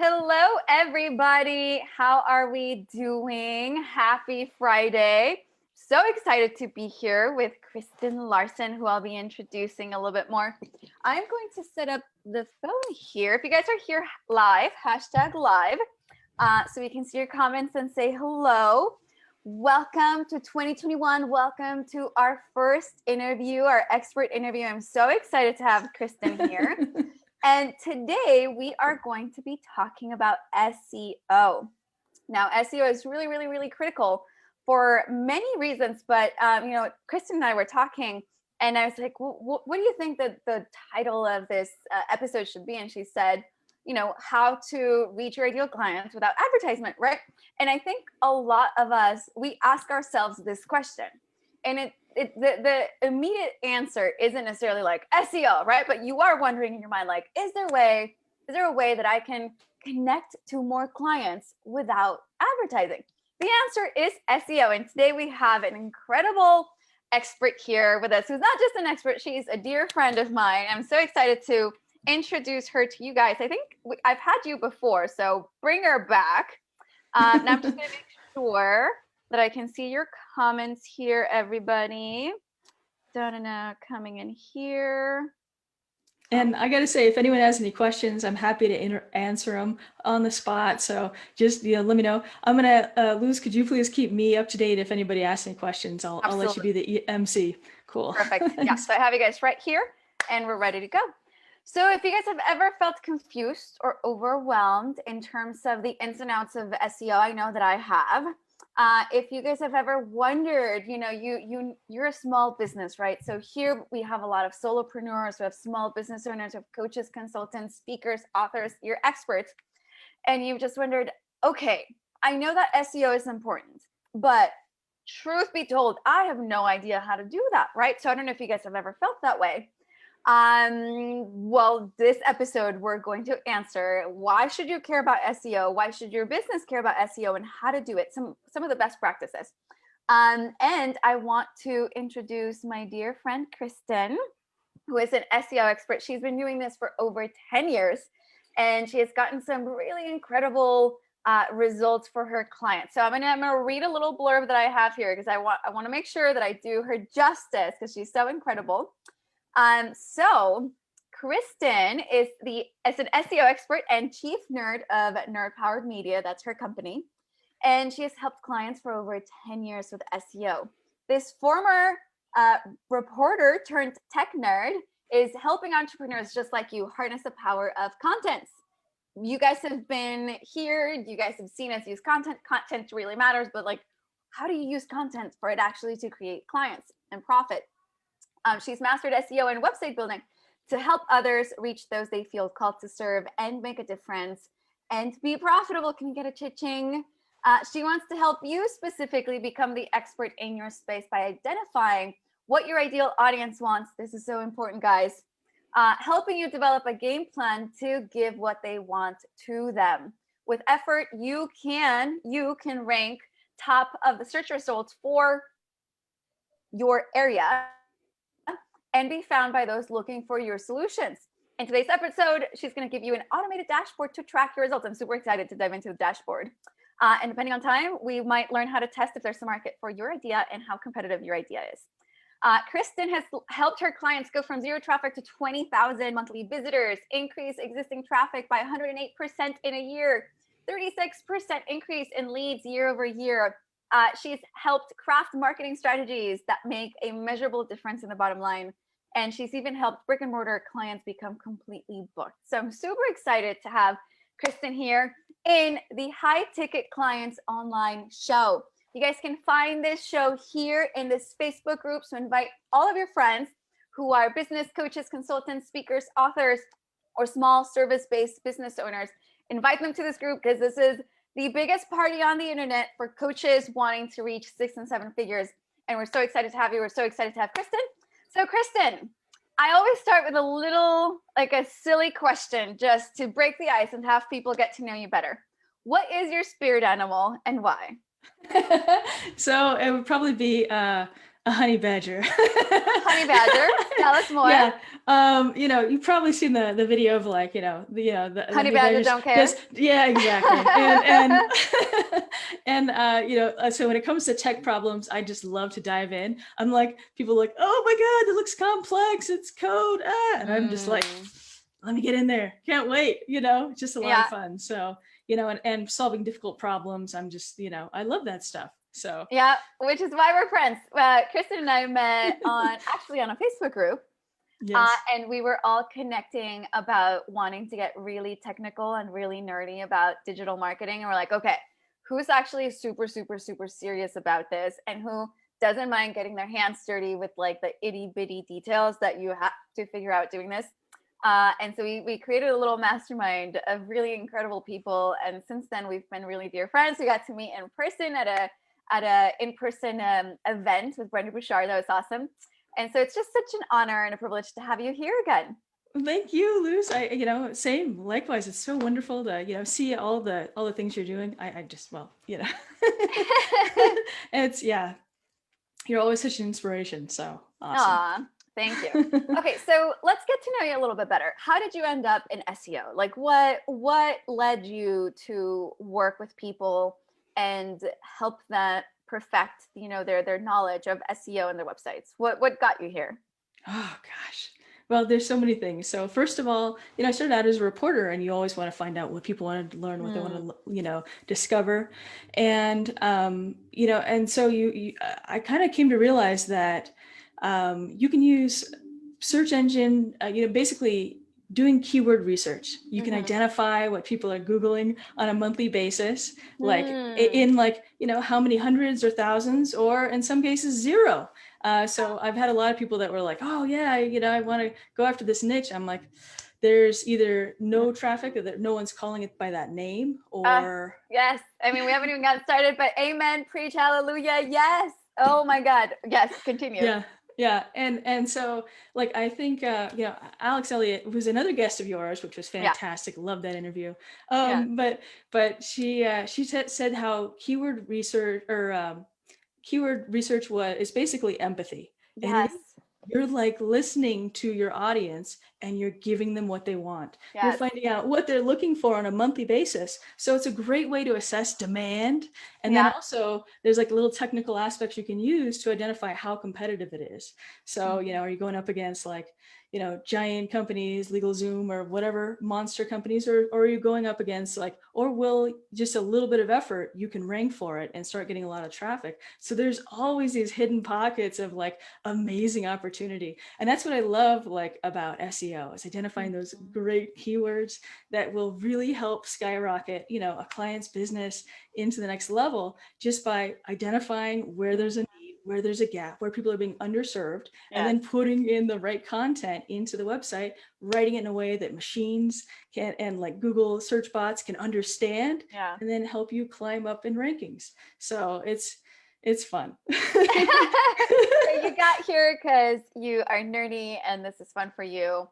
Hello, everybody. How are we doing? Happy Friday. So excited to be here with Kristin Larsen, who I'll be introducing a little bit more. I'm going to set up the phone here. If you guys are here live, hashtag live, so we can see your comments and say hello. Welcome to 2021. Welcome to our first interview, our expert interview. I'm so excited to have Kristin here. And today we are going to be talking about SEO. Now, SEO is really, really, really critical for many reasons. But, Kristin and I were talking and I was like, what do you think that the title of this episode should be? And she said, how to reach your ideal clients without advertisement, right? And I think a lot of us, we ask ourselves this question. And the immediate answer isn't necessarily like SEO, right? But you are wondering in your mind, like, is there a way that I can connect to more clients without advertising? The answer is SEO. And today we have an incredible expert here with us, who's not just an expert, she's a dear friend of mine. I'm so excited to introduce her to you guys. I think I've had you before, so bring her back. Now I'm just going to make sure that I can see your comments here, everybody. Coming in here. And I got to say, if anyone has any questions, I'm happy to answer them on the spot. So just let me know. I'm going to, Luz, could you please keep me up to date if anybody asks any questions? I'll let you be the MC. Cool. Perfect. Yeah, so I have you guys right here and we're ready to go. So if you guys have ever felt confused or overwhelmed in terms of the ins and outs of SEO, I know that I have. If you guys have ever wondered, you're a small business, right? So here we have a lot of solopreneurs, we have small business owners, we have coaches, consultants, speakers, authors, you're experts. And you've just wondered, okay, I know that SEO is important, but truth be told, I have no idea how to do that, right? So I don't know if you guys have ever felt that way. Well, this episode, we're going to answer why should you care about SEO? Why should your business care about SEO and how to do it? Some of the best practices. And I want to introduce my dear friend, Kristin, who is an SEO expert. She's been doing this for over 10 years and she has gotten some really incredible results for her clients. So I'm gonna read a little blurb that I have here because I want to make sure that I do her justice because she's so incredible. So Kristin is an SEO expert and chief nerd of Nerd Powered Media. That's her company. And she has helped clients for over 10 years with SEO. This former reporter turned tech nerd is helping entrepreneurs just like you harness the power of content. You guys have been here. You guys have seen us use content. Content really matters, but like, how do you use content for it actually to create clients and profit? She's mastered SEO and website building to help others reach those they feel called to serve and make a difference and be profitable. Can you get a cha-ching? She wants to help you specifically become the expert in your space by identifying what your ideal audience wants. This is so important, guys. Helping you develop a game plan to give what they want to them. With effort, you can rank top of the search results for your area and be found by those looking for your solutions. In today's episode, she's going to give you an automated dashboard to track your results. I'm super excited to dive into the dashboard. And depending on time, we might learn how to test if there's a market for your idea and how competitive your idea is. Kristin has helped her clients go from 0 traffic to 20,000 monthly visitors, increase existing traffic by 108% in a year, 36% increase in leads year over year. She's helped craft marketing strategies that make a measurable difference in the bottom line. And she's even helped brick and mortar clients become completely booked. So I'm super excited to have Kristin here in the High Ticket Clients Online Show. You guys can find this show here in this Facebook group. So invite all of your friends who are business coaches, consultants, speakers, authors, or small service-based business owners. Invite them to this group because this is the biggest party on the internet for coaches wanting to reach 6 and 7 figures. And we're so excited to have you. We're so excited to have Kristin. So Kristin, I always start with a little, like a silly question just to break the ice and have people get to know you better. What is your spirit animal and why? So it would probably be A honey badger. Honey badger. Tell us more. Yeah. You've probably seen the video of like, the Honey honey badger badgers don't care. just, yeah, exactly. So when it comes to tech problems, I just love to dive in. I'm like, people are like, oh my God, it looks complex. It's code. And I'm just like, let me get in there. Can't wait. It's just a lot of fun. So, and solving difficult problems. I'm just, I love that stuff. So yeah, which is why we're friends. Kristin and I met actually on a Facebook group. yes. And we were all connecting about wanting to get really technical and really nerdy about digital marketing. And we're like, okay, who's actually super, super, super serious about this, and who doesn't mind getting their hands dirty with like the itty bitty details that you have to figure out doing this. And so we created a little mastermind of really incredible people. And since then, we've been really dear friends. We got to meet in person at a in-person event with Brenda Bouchard. That was awesome. And so it's just such an honor and a privilege to have you here again. Thank you, Luz. Same. Likewise, it's so wonderful to, see all the things you're doing. I just, it's, yeah, you're always such an inspiration. So awesome. Aw, thank you. Okay, so let's get to know you a little bit better. How did you end up in SEO? Like what led you to work with people and help them perfect, their knowledge of SEO and their websites? What got you here? Oh gosh. Well, there's so many things. So first of all, I started out as a reporter, and you always want to find out what people want to learn, what they want to, discover. And, and so I kind of came to realize that you can use search engine, basically doing keyword research. You can identify what people are Googling on a monthly basis, like in like, how many hundreds or thousands, or in some cases, zero. So I've had a lot of people that were like, oh yeah, I want to go after this niche. I'm like, there's either no traffic, or that no one's calling it by that name, or yes. I mean, we haven't even gotten started, but amen, preach, hallelujah. Yes. Oh my God. Yes. Continue. Yeah. Yeah. And so like, I think, Alex Elliott was another guest of yours, which was fantastic. Yeah. Love that interview. But she said how keyword research is basically empathy. Yes. And you're like listening to your audience, and you're giving them what they want. Yes. You're finding out what they're looking for on a monthly basis. So it's a great way to assess demand. And then also there's like little technical aspects you can use to identify how competitive it is. So, are you going up against like, giant companies, LegalZoom or whatever monster companies, or are you going up against like, or will just a little bit of effort, you can rank for it and start getting a lot of traffic. So there's always these hidden pockets of like amazing opportunity. And that's what I love like about SEO, is identifying those great keywords that will really help skyrocket, a client's business into the next level, just by identifying where there's a need, where there's a gap, where people are being underserved, and then putting in the right content into the website, writing it in a way that machines can, and like Google search bots can understand, and then help you climb up in rankings. So it's fun. So you got here because you are nerdy and this is fun for you.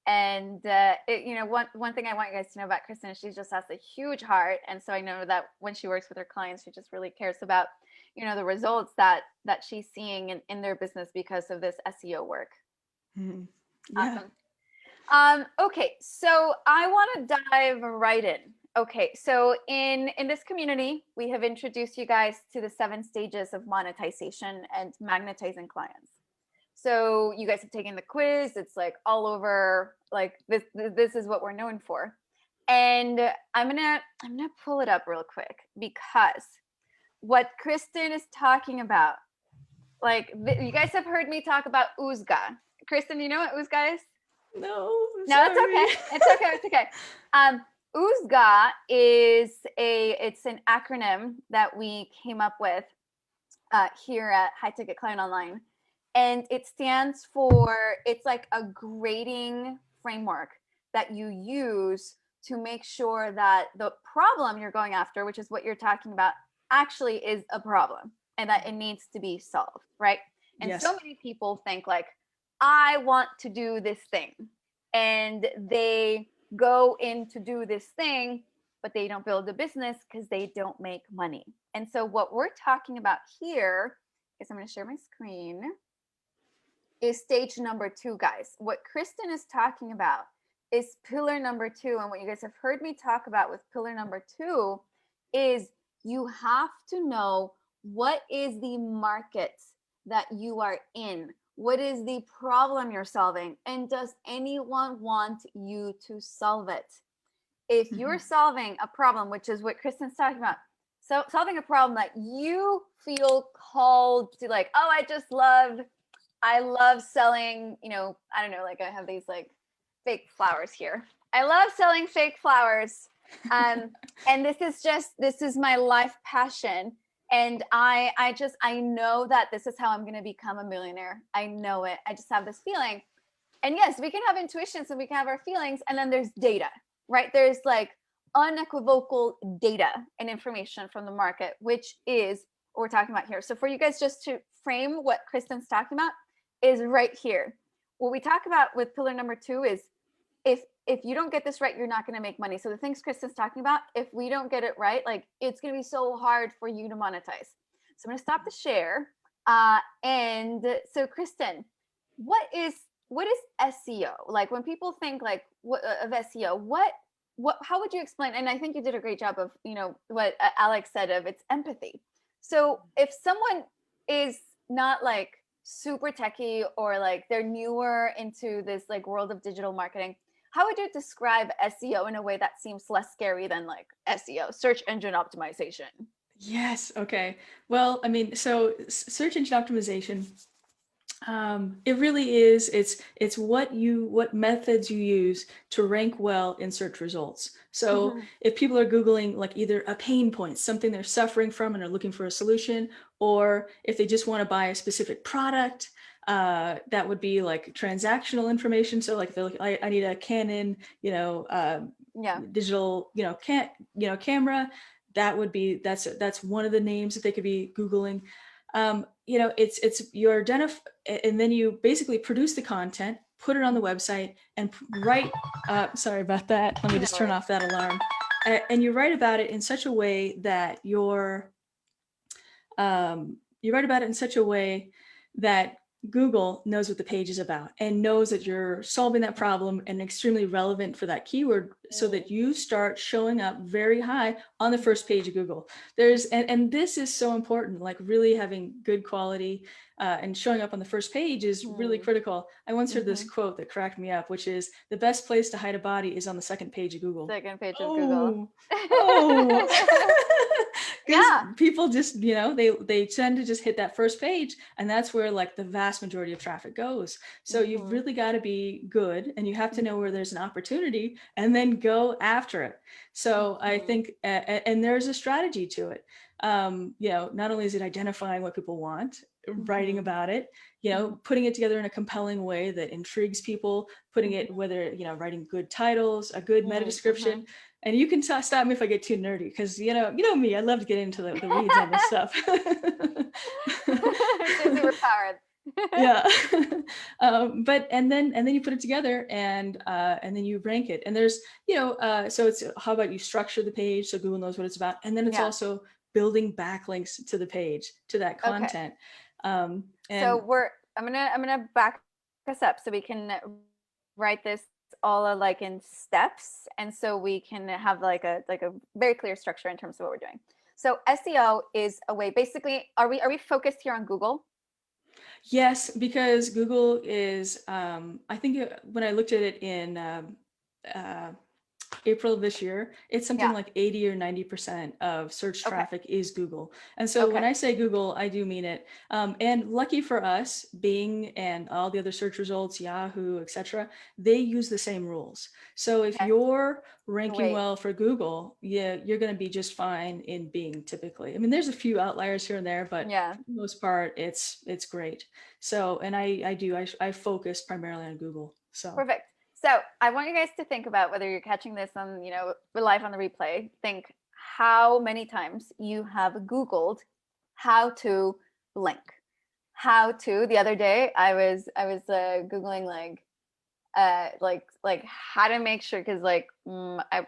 And one thing I want you guys to know about Kristin is she just has a huge heart. And so I know that when she works with her clients, she just really cares about, the results that she's seeing in their business because of this SEO work. Mm-hmm. Yeah. Awesome. Okay, so I want to dive right in. Okay, so in this community, we have introduced you guys to the 7 stages of monetization and magnetizing clients. So you guys have taken the quiz. It's like all over, like this is what we're known for. And I'm gonna pull it up real quick, because what Kristin is talking about, like you guys have heard me talk about Uzga. Kristin, you know what Uzga is? No, it's okay. It's okay. Uzga is it's an acronym that we came up with here at High Ticket Client Online. And it stands for, it's like a grading framework that you use to make sure that the problem you're going after, which is what you're talking about, actually is a problem and that it needs to be solved, right? And so many people think like, I want to do this thing. And they go in to do this thing, but they don't build a business because they don't make money. And so what we're talking about here is I'm going to share my screen, is stage number 2, guys. What Kristin is talking about is pillar number 2. And what you guys have heard me talk about with pillar number 2 is you have to know what is the market that you are in. What is the problem you're solving? And does anyone want you to solve it? If you're solving a problem, which is what Kristin's talking about, so solving a problem that you feel called to, like, oh, I love selling, you know, I don't know, like I have these like fake flowers here. I love selling fake flowers. And this is my life passion. And I know that this is how I'm going to become a millionaire. I know it. I just have this feeling. And yes, we can have intuitions and we can have our feelings. And then there's data, right? There's like unequivocal data and information from the market, which is what we're talking about here. So for you guys, just to frame what Kristin's talking about, is right here. What we talk about with pillar number 2 is if you don't get this right, you're not going to make money. So the things Kristin's talking about, if we don't get it right, like it's going to be so hard for you to monetize. So I'm going to stop the share. And so Kristin, what is SEO? Like when people think like of SEO, how would you explain? And I think you did a great job of, you know, what Alex said of it's empathy. So if someone is not like super techie or like they're newer into this like world of digital marketing, how would you describe SEO in a way that seems less scary than like SEO, search engine optimization? Yes. Okay. Well, I mean, so search engine optimization, it really is, it's what methods you use to rank well in search results. So if people are Googling like either a pain point, something they're suffering from and are looking for a solution, or if they just want to buy a specific product, that would be like transactional information. So like if they're like, I need a Canon, digital, camera, that's one of the names that they could be Googling. It's you identify, and then you basically produce the content, put it on the website, and write. Sorry about that. Let me just turn off that alarm. And you write about it in such a way that Google knows what the page is about and knows that you're solving that problem and extremely relevant for that keyword, so that you start showing up very high on the first page of Google. And this is so important, like really having good quality and showing up on the first page is really critical. I once heard this quote that cracked me up, which is the best place to hide a body is on the second page of Google. Second page of Google. Because people just, they tend to just hit that first page, and that's where like the vast majority of traffic goes. So you've really got to be good, and you have to know where there's an opportunity and then go after it. So I think, and there's a strategy to it. Not only is it identifying what people want, writing about it, putting it together in a compelling way that intrigues people, putting it, whether, writing good titles, a good meta description. And you can stop me if I get too nerdy, because you know me, I love to get into the weeds on this stuff. Superpowered. Yeah. But and then you put it together, and then you rank it. And there's, so it's, how about you structure the page so Google knows what it's about, and then it's also building backlinks to the page, to that content. So I'm gonna back us up so we can write this all like in steps, and so we can have like a very clear structure in terms of what we're doing. So SEO is a way, basically, are we focused here on Google? Yes, because Google is, I think when I looked at it in April of this year, it's something like 80 or 90% of search traffic is Google. And so when I say Google, I do mean it. And lucky for us, Bing and all the other search results, Yahoo, etc., they use the same rules. So if you're ranking well for Google, you're going to be just fine in Bing typically. I mean, there's a few outliers here and there, but for the most part, it's great. So, and I focus primarily on Google. So perfect. So I want you guys to think about, whether you're catching this on, live on the replay, think how many times you have Googled how to link. The other day I was Googling like how to make sure, because like I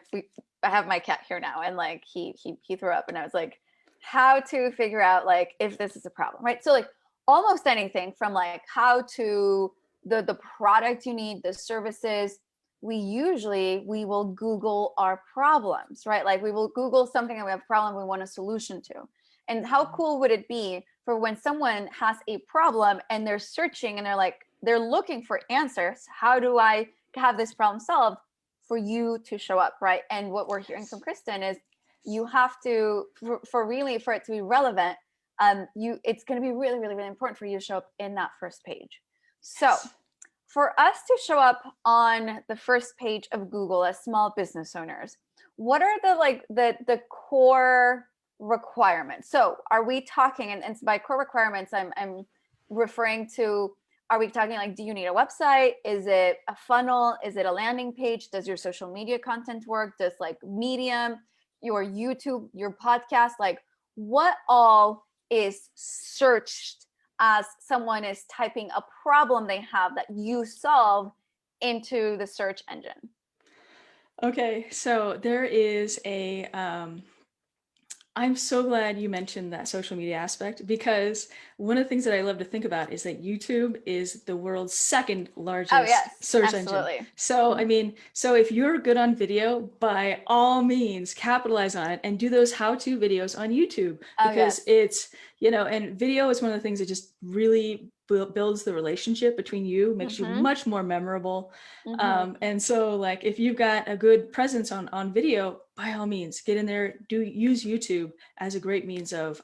have my cat here now, and like he threw up, and I was like, how to figure out like if this is a problem, right? So like almost anything from like how to the product you need, the services. We will Google our problems, right? Like we will Google something and we have a problem we want a solution to. And how cool would it be for when someone has a problem and they're searching and they're looking for answers, how do I have this problem solved, for you to show up, right? And what we're hearing from Kristin is you have to, for it to be relevant, it's going to be really, really, really important for you to show up in that first page. So for us to show up on the first page of Google as small business owners, what are the core requirements? So are we talking, and by core requirements, I'm referring to, are we talking like, do you need a website? Is it a funnel? Is it a landing page? Does your social media content work? Does like Medium, your YouTube, your podcast, like what all is searched as someone is typing a problem they have that you solve into the search engine? Okay, so there is I'm so glad you mentioned that social media aspect, because one of the things that I love to think about is that YouTube is the world's second largest search engine. So, I mean, so if you're good on video, by all means, capitalize on it and do those how-to videos on YouTube, because it's, and video is one of the things that just really builds the relationship between you, makes you much more memorable. And so like, if you've got a good presence on video, by all means, get in there, use YouTube as a great means of,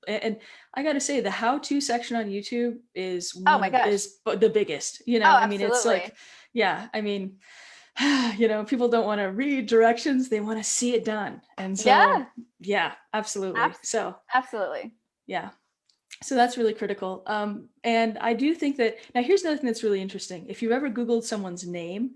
and I got to say the how-to section on YouTube is, is the biggest, I mean, it's like, I mean, people don't want to read directions. They want to see it done. And so, absolutely. Absolutely. Yeah. So that's really critical. And I do think that, now here's another thing that's really interesting. If you ever Googled someone's name,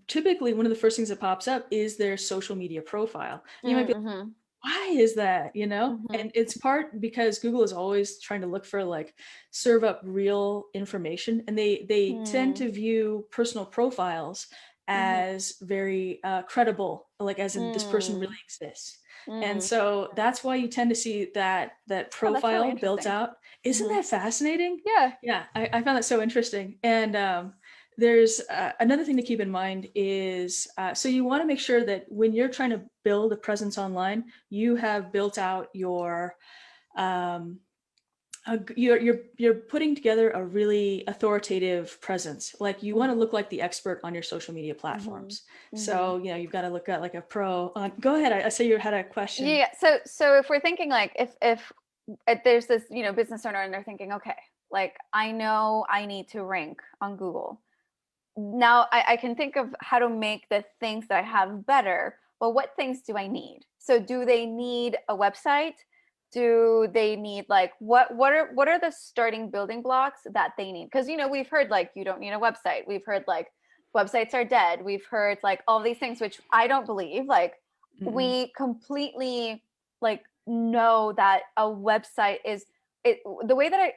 typically one of the first things that pops up is their social media profile. You might be like, why is that? And it's part because Google is always trying to look for like, serve up real information. And they tend to view personal profiles as very credible, like as in this person really exists. And so that's why you tend to see that profile really built out. Isn't that fascinating? Yeah. I found that so interesting. And there's another thing to keep in mind is, so you want to make sure that when you're trying to build a presence online, you have built out your, you're putting together a really authoritative presence. Like you want to look like the expert on your social media platforms. So, you've got to look at like a pro. Go ahead. I say you had a question. Yeah. So if we're thinking like, if there's this, business owner and they're thinking, okay, like I know I need to rank on Google. Now I can think of how to make the things that I have better, but what things do I need? So do they need a website? Do they need like, what are the starting building blocks that they need? Because, we've heard like, you don't need a website. We've heard like websites are dead. We've heard like all these things, which I don't believe. Like we completely like know that a website is the way that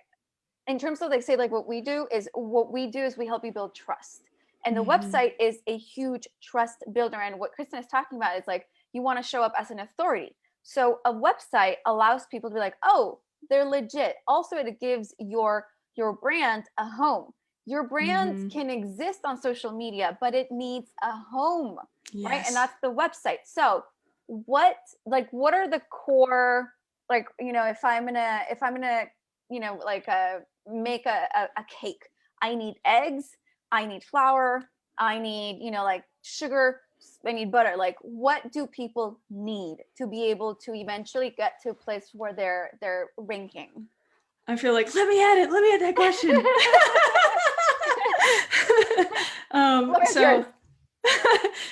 in terms of, they say like what we do is we help you build trust. And the website is a huge trust builder. And what Kristin is talking about is like, you want to show up as an authority. So a website allows people to be like, oh, they're legit. Also, it gives your brand a home. Your brand can exist on social media, but it needs a home, right? And that's the website. So what are the core, like, if I'm gonna, like make a cake, I need eggs, I need flour, I need, like sugar, I need butter. Like, what do people need to be able to eventually get to a place where they're ranking? I feel like, let me add that question.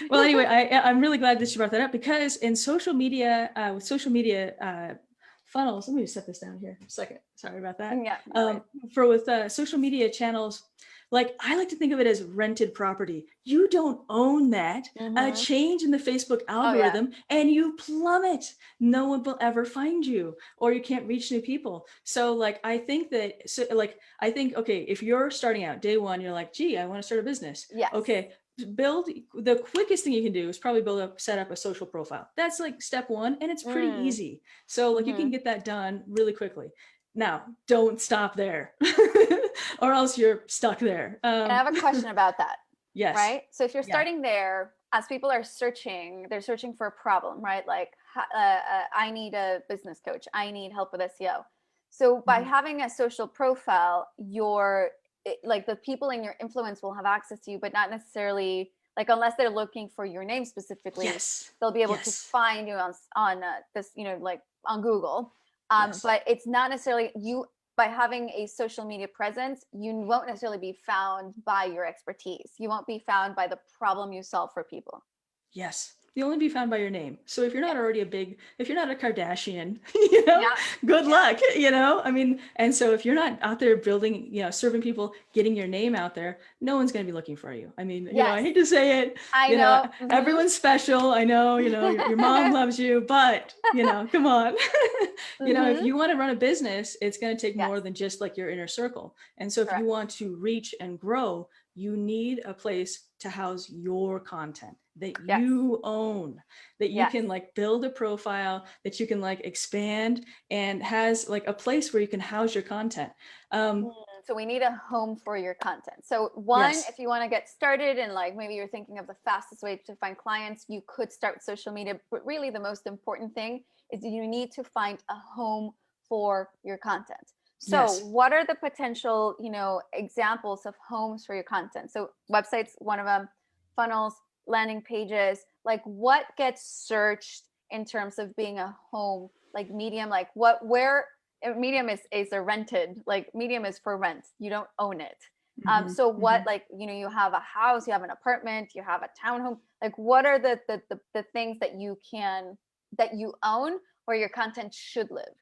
Well, anyway, I'm really glad that you brought that up, because in social media, with social media funnels, let me just set this down here a second. Sorry about that. With social media channels, like I like to think of it as rented property. You don't own that. A change in the Facebook algorithm and you plummet. No one will ever find you, or you can't reach new people. So like, I think, okay, if you're starting out day one, you're like, gee, I want to start a business. Okay. The quickest thing you can do is probably set up a social profile. That's like step one, and it's pretty easy. So like you can get that done really quickly. Now, don't stop there or else you're stuck there. And I have a question about that. Yes. Right? So if you're Yeah. starting there, as people are searching, they're searching for a problem, right? Like, I need a business coach. I need help with SEO. So by having a social profile, like the people in your influence will have access to you, but not necessarily like unless they're looking for your name specifically, Yes. they'll be able to Yes. find you on this, like on Google. Yes. But it's not necessarily you by having a social media presence, you won't necessarily be found by your expertise. You won't be found by the problem you solve for people. Yes. You'll only be found by your name. So if you're not Yeah. already if you're not a Kardashian, Yeah. good Yeah. luck, I mean, and so if you're not out there building, serving people, getting your name out there, no one's going to be looking for you. I mean, I Yes. hate to say it, I know. Mhm. everyone's special. I know, your mom loves you, but, come on. If Mhm. you want to run a business, it's going to take Yes. more than just like your inner circle. And so if you Correct. want to reach and grow, you need a place to house your content that Yes. you own, that you Yes. can like build a profile, that you can like expand and has like a place where you can house your content. So we need a home for your content. So Yes. if you want to get started and like maybe you're thinking of the fastest way to find clients, you could start with social media. But really the most important thing is you need to find a home for your content. So Yes. what are the potential, examples of homes for your content? So websites, one of them, funnels, landing pages, like what gets searched in terms of being a home, like Medium, like where Medium is a rented, like Medium is for rent. You don't own it. So what, like, you have a house, you have an apartment, you have a townhome, like what are the things that you own where your content should live?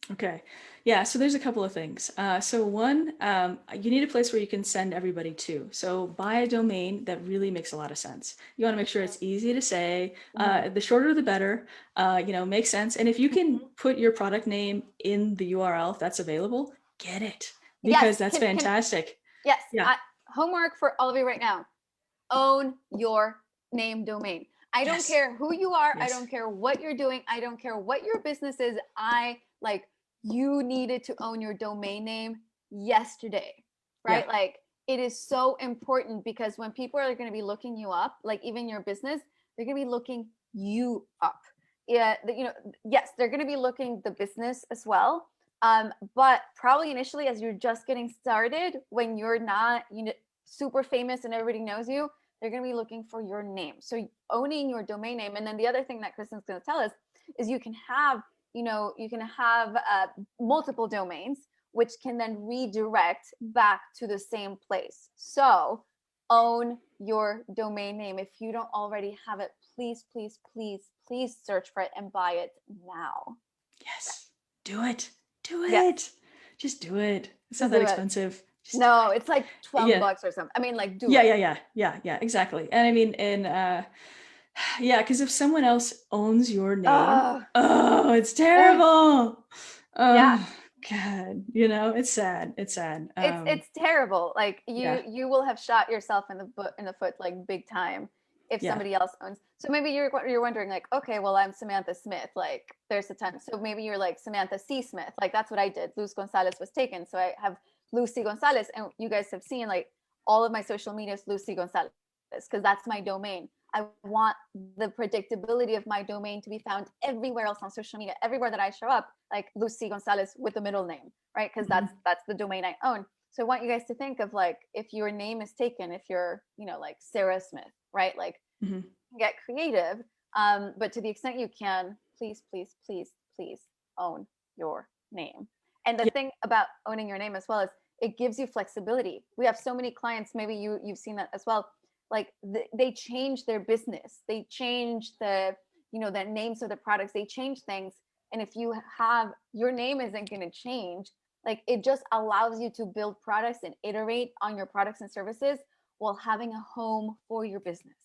Okay. Yeah. So there's a couple of things. So one, you need a place where you can send everybody to. So buy a domain that really makes a lot of sense. You want to make sure it's easy to say. The shorter, the better. Makes sense. And if you can put your product name in the URL, if that's available, get it because that's fantastic. Yes. Yeah. Homework for all of you right now. Own your name domain. I don't care who you are. I don't care what you're doing. I don't care what your business is. You needed to own your domain name yesterday, right? Yeah. Like it is so important because when people are going to be looking you up, like even your business, they're going to be looking you up. Yeah, yes, they're going to be looking the business as well. But probably initially, as you're just getting started, when you're not, super famous and everybody knows you, they're going to be looking for your name. So owning your domain name. And then the other thing that Kristin's going to tell us is you can have multiple domains, which can then redirect back to the same place. So own your domain name. If you don't already have it, please, please, please, please search for it and buy it now. Yes. Do it. Do it. Yes. Just do it. It's not that expensive. No, it's like $12 or something. I mean, like, do it. Yeah, exactly. And I mean, yeah, because if someone else owns your name, it's terrible. Yeah. God, it's sad. It's sad. It's terrible. Like Yeah. you will have shot yourself in the foot like big time if Yeah. somebody else owns. So maybe you're wondering like, okay, well I'm Samantha Smith. Like there's a ton. So maybe you're like Samantha C. Smith. Like that's what I did. Luz Gonzalez was taken. So I have Lucy Gonzalez, and you guys have seen like all of my social media is Lucy Gonzalez because that's my domain. I want the predictability of my domain to be found everywhere else on social media, everywhere that I show up, like Lucy Gonzalez with the middle name, right? Because that's the domain I own. So I want you guys to think of like if your name is taken, if you're, like Sarah Smith, right? Like get creative. But to the extent you can, please, please, please, please own your name. And the thing about owning your name as well is it gives you flexibility. We have so many clients, maybe you've seen that as well. Like they change their business. They change the names of the products. They change things. And if you have your name isn't going to change, like it just allows you to build products and iterate on your products and services while having a home for your business.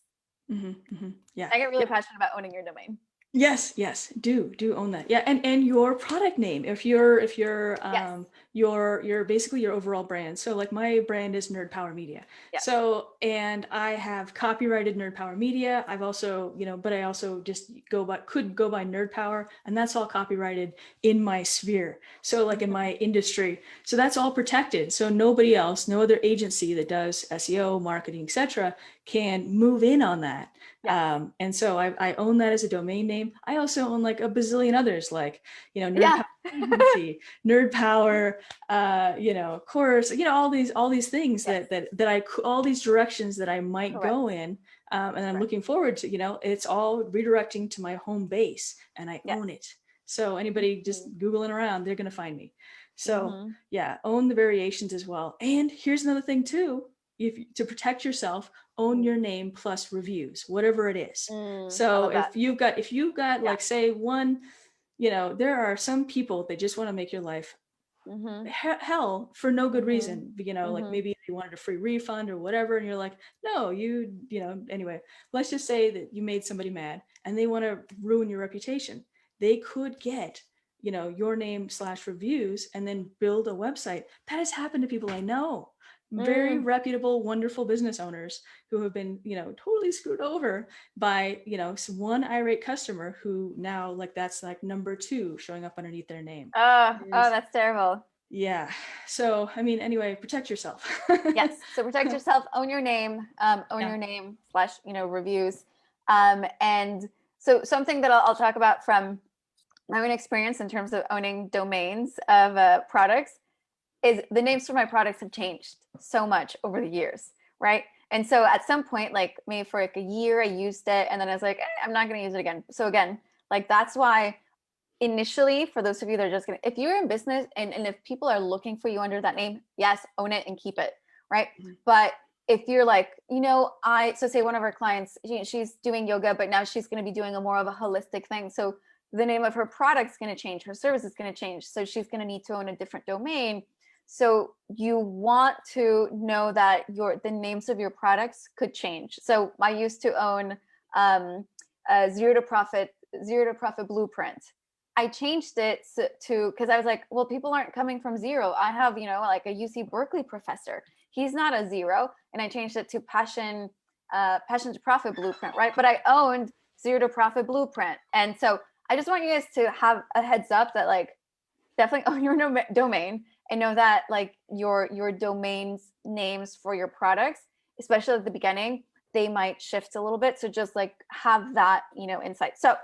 Yeah. I get really passionate about owning your domain. Yes, do own that. Yeah, and your product name. If you're Yes. your basically your overall brand. So like my brand is Nerd Power Media. Yes. So and I have copyrighted Nerd Power Media. I've also, but I also just could go by Nerd Power, and that's all copyrighted in my sphere. So like in my industry. So that's all protected. So nobody else, no other agency that does SEO, marketing, etc., can move in on that. Yes. And so I own that as a domain name. I also own like a bazillion others, like, Nerd Yeah. Power Agency, Nerd Power, course, all these things Yes. all these directions that I might Correct. go in. And I'm Correct. looking forward to, it's all redirecting to my home base, and I Yes. own it. So anybody Mhm. just Googling around, they're going to find me. So Mhm. yeah, own the variations as well. And here's another thing too. If to protect yourself, own your name plus reviews, whatever it is. I So love that. if you've got Yeah. like say one, there are some people, they just want to make your life Mhm. hell for no good Mhm. reason. Like Mhm. maybe they wanted a free refund or whatever, and you're like, no, anyway, let's just say that you made somebody mad and they want to ruin your reputation. They could get your name / reviews and then build a website. That has happened to people I know, very Mm. reputable, wonderful business owners who have been totally screwed over by one irate customer who now like that's like number 2 showing up underneath their name. Oh, And that's terrible. yeah. So, I mean, anyway, protect yourself. Yes. So protect yourself, own your name, Yeah. / reviews. And so something that I'll talk about from my own experience in terms of owning domains of products is the names for my products have changed so much over the years, right? And so at some point, like maybe for like a year, I used it, and then I was like, I'm not going to use it again. So again, like that's why initially, for those of you that are just gonna, if you're in business and if people are looking for you under that name, yes, own it and keep it, right? Mhm. But if you're like, so say one of our clients, she's doing yoga, but now she's going to be doing a more of a holistic thing. So the name of her product's going to change, her service is going to change. So she's going to need to own a different domain. So you want to know that the names of your products could change. So I used to own a zero to profit blueprint. I changed it to because I was like, well, people aren't coming from zero. I have, like a UC Berkeley professor. He's not a zero, and I changed it to passion to profit blueprint, right? But I owned zero to profit blueprint, and so I just want you guys to have a heads up that like definitely own your domain and know that like your domain's names for your products, especially at the beginning, they might shift a little bit. So just like have that insight. So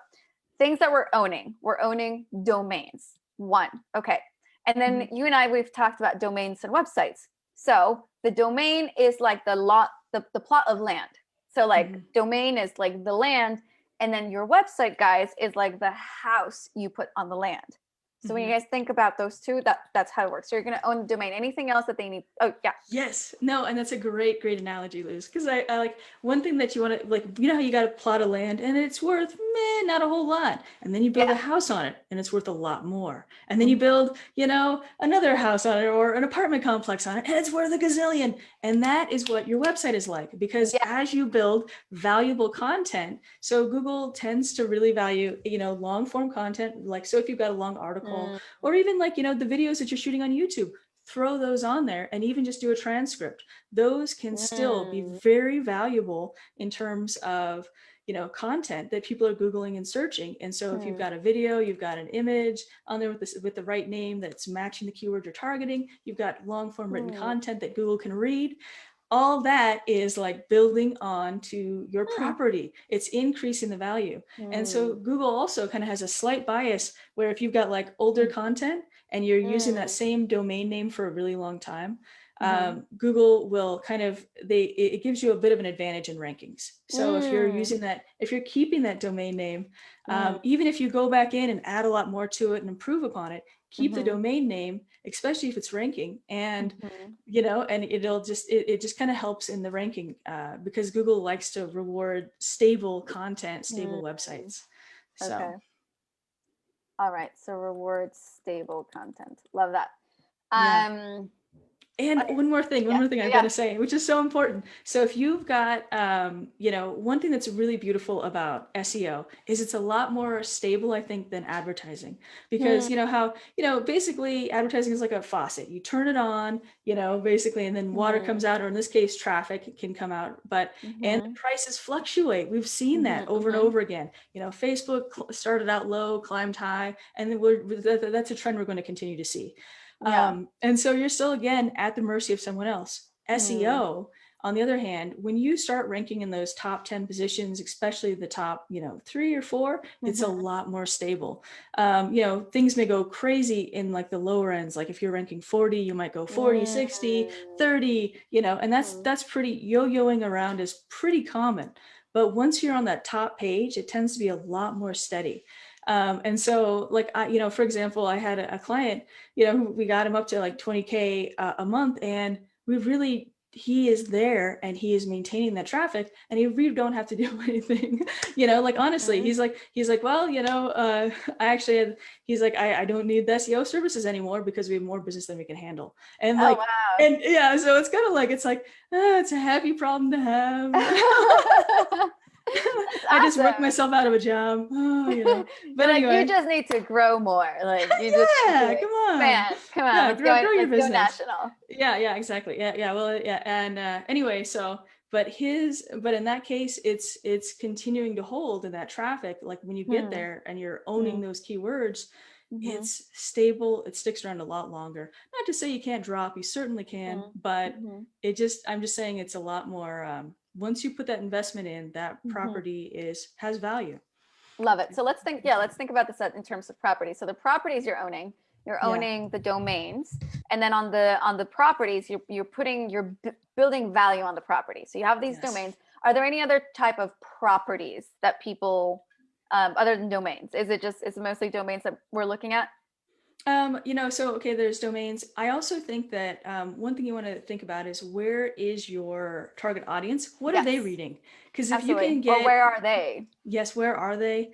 things that we're owning domains. One, okay. And then Mhm. you and I, we've talked about domains and websites. So the domain is like the plot of land. So like Mhm. domain is like the land, and then your website, guys, is like the house you put on the land. So when you Mhm. guys think about those two, that's how it works. So you're going to own the domain. Anything else that they need? Oh yeah. Yes. No, and that's a great analogy, Liz. Because I like one thing that you want to like, how you got a plot of land and it's worth not a whole lot. And then you build a Yeah. house on it and it's worth a lot more. And then you Mhm. build, another house on it or an apartment complex on it and it's worth a gazillion. And that is what your website is like. Because Yeah. as you build valuable content, so Google tends to really value, long form content. Like, so if you've got a long article Mm. or even like, the videos that you're shooting on YouTube, throw those on there and even just do a transcript. Those can still be Mm. very valuable in terms of content that people are Googling and searching. And so if you've Mm. got a video, you've got an image on there with the right name that's matching the keyword you're targeting, you've got long form written Mm. content that Google can read. All that is like building on to your Mm. property. It's increasing the value. And so Mm. Google also kind of has a slight bias where if you've got like older content and you're using that Mm. same domain name for a really long time, Mhm. Google will kind of, it gives you a bit of an advantage in rankings. So if you're Mm. using that, if you're keeping that domain name, Mm. even if you go back in and add a lot more to it and improve upon it, keep the Mhm. domain name, especially if it's ranking. And Mhm. and it just kind of helps in the ranking because Google likes to reward stable content, stable Mm. websites. So Okay. All right. So reward stable content. Love that. yeah. Um And one more thing I've yeah. got to say, which is so important. So if you've got, one thing that's really beautiful about SEO is it's a lot more stable, I think, than advertising, because you know how, basically advertising is like a faucet. You turn it on, basically, and then water comes out, or in this case, traffic can come out, and the prices fluctuate. We've seen that over and over again. Facebook started out low, climbed high, and then that's a trend we're going to continue to see. Yeah. And so you're still, again, at the mercy of someone else. SEO, on the other hand, when you start ranking in those top 10 positions, especially the top, 3 or 4, it's a lot more stable. Things may go crazy in like the lower ends. Like if you're ranking 40, you might go 40, 60, 30, and that's pretty, yo-yoing around is pretty common. But once you're on that top page, it tends to be a lot more steady. And so like, for example, I had a client, we got him up to like 20K a month, and he is there and he is maintaining that traffic, and he really don't have to do anything. Like honestly, he's like, well, he's like, I don't need the SEO services anymore because we have more business than we can handle. And like, wow. and yeah, so it's kind of like, it's like, it's a happy problem to have. I just worked myself out of a job. But anyway, you just need to grow more. Like you just come on. Let's grow your business. Go national. Yeah, exactly. Yeah. Well, yeah. And anyway, but in that case, it's continuing to hold in that traffic. Like when you get there and you're owning those keywords, it's stable. It sticks around a lot longer. Not to say you can't drop, you certainly can, but I'm just saying it's a lot more, once you put that investment in, that property has value. Love it. So let's think about this in terms of property. So the properties you're owning the domains, and then on the properties, you're building value on the property. So you have these domains. Are there any other type of properties that people, other than domains? Is it mostly domains that we're looking at? There's domains. I also think that one thing you want to think about is, where is your target audience? What are they reading? Because if you can get, or where are they? Yes, where are they?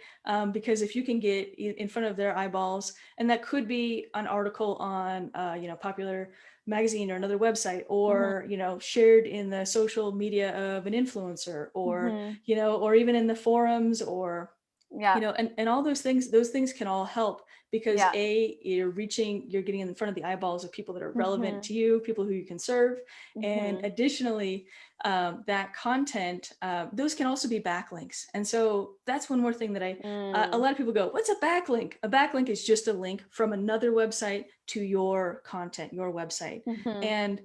Because if you can get in front of their eyeballs, and that could be an article on, popular magazine or another website, or shared in the social media of an influencer, or or even in the forums, or and all those things can all help, because you're getting in front of the eyeballs of people that are relevant to you, people who you can serve. And additionally, that content, those can also be backlinks. And so that's one more thing that a lot of people go, what's a backlink? A backlink is just a link from another website to your content, your website. And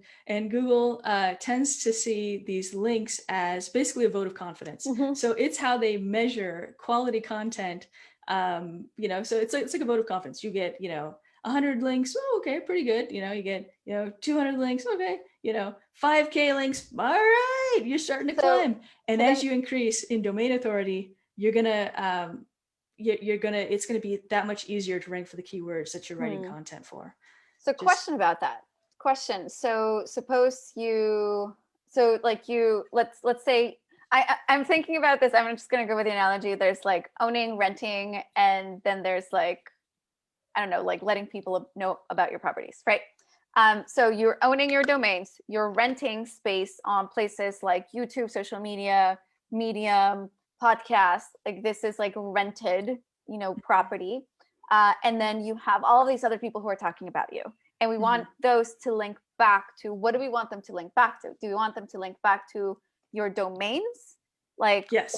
Google tends to see these links as basically a vote of confidence. So it's how they measure quality content. So it's like a vote of confidence. You get, 100 links. Oh, okay, pretty good. You get, 200 links. Okay. 5K links. All right. You're starting to climb. And as you increase in domain authority, you're going to, it's going to be that much easier to rank for the keywords that you're writing content for. So question about that. So suppose let's say, I'm thinking about this. I'm just going to go with the analogy. There's like owning, renting, and then there's like, I don't know, like letting people know about your properties, right? So you're owning your domains, you're renting space on places like YouTube, social media, Medium, podcasts. Like this is like rented, property. And then you have all these other people who are talking about you. And we want those to link back to, what do we want them to link back to? Do we want them to link back to your domains? Yes.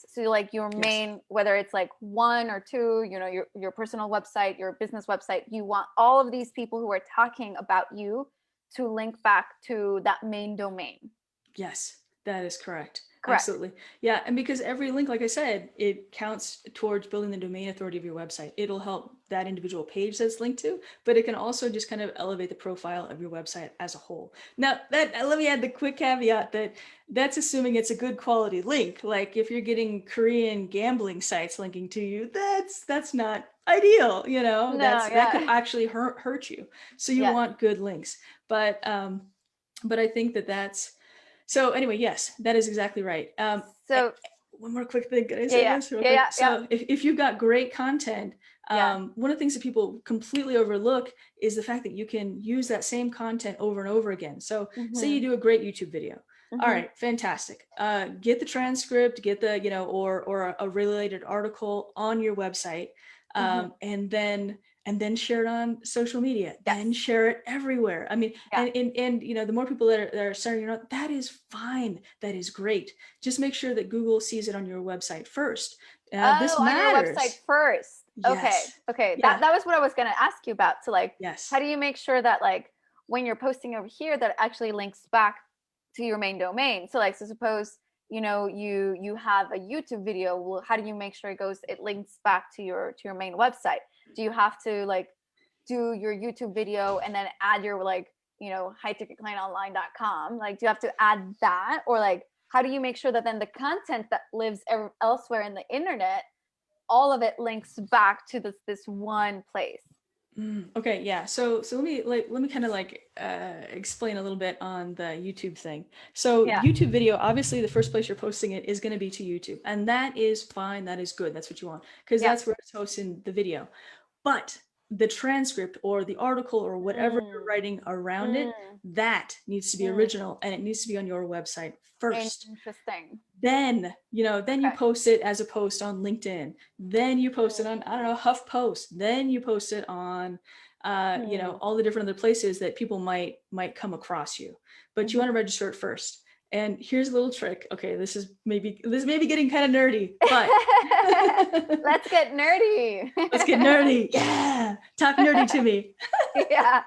So like your main, whether it's like 1 or 2, your personal website, your business website, you want all of these people who are talking about you to link back to that main domain. Yes, that is correct. Absolutely. Yeah. And because every link, like I said, it counts towards building the domain authority of your website. It'll help that individual page that's linked to, but it can also just kind of elevate the profile of your website as a whole. Now, let me add the quick caveat that that's assuming it's a good quality link. Like if you're getting Korean gambling sites linking to you, that's not ideal. That could actually hurt you. So you want good links. But I think that's, so anyway, yes, that is exactly right. one more quick thing. Can I Yeah, say yeah, this real yeah, quick? yeah, yeah. So if you've got great content, Yeah. one of the things that people completely overlook is the fact that you can use that same content over and over again. So say you Mhm. do a great YouTube video. All Mhm. right, fantastic. Get the transcript, get the, or a related article on your website, Mhm. and then share it on social media, Yes. then share it everywhere. I mean, Yeah. and the more people that are starting, that is fine. That is great. Just make sure that Google sees it on your website first. This Oh, on your website matters. first. Okay. Yes. Okay. Yeah. That was what I was gonna ask you about. So like, how Yes. do you make sure that like when you're posting over here that it actually links back to your main domain? So like, so suppose you have a YouTube video. Well, how do you make sure it links back to your main website? Do you have to like do your YouTube video and then add your like highticketclientonline.com? Like, do you have to add that, or like how do you make sure that then the content that lives elsewhere in the internet, all of it links back to this one place? Okay, yeah. So let me kind of explain a little bit on the YouTube thing. So Yeah. YouTube video, obviously the first place you're posting it is going to be to YouTube, and that is fine. That is good. That's what you want, because Yeah. that's where it's hosting the video. But the transcript or the article or whatever you're Mm, writing around it, mm, that needs to be mm. original, and it needs to be on your website first. Interesting. Then you Okay. post it as a post on LinkedIn. Then you post it on, I don't Mm, know, HuffPost. Then you post it on, mm, all the different other places that people might come across you. But you want to mhm. register it first. And here's a little trick. Okay, this is maybe getting kind of nerdy, but Let's get nerdy. let's get nerdy. Yeah, talk nerdy to me. Yeah.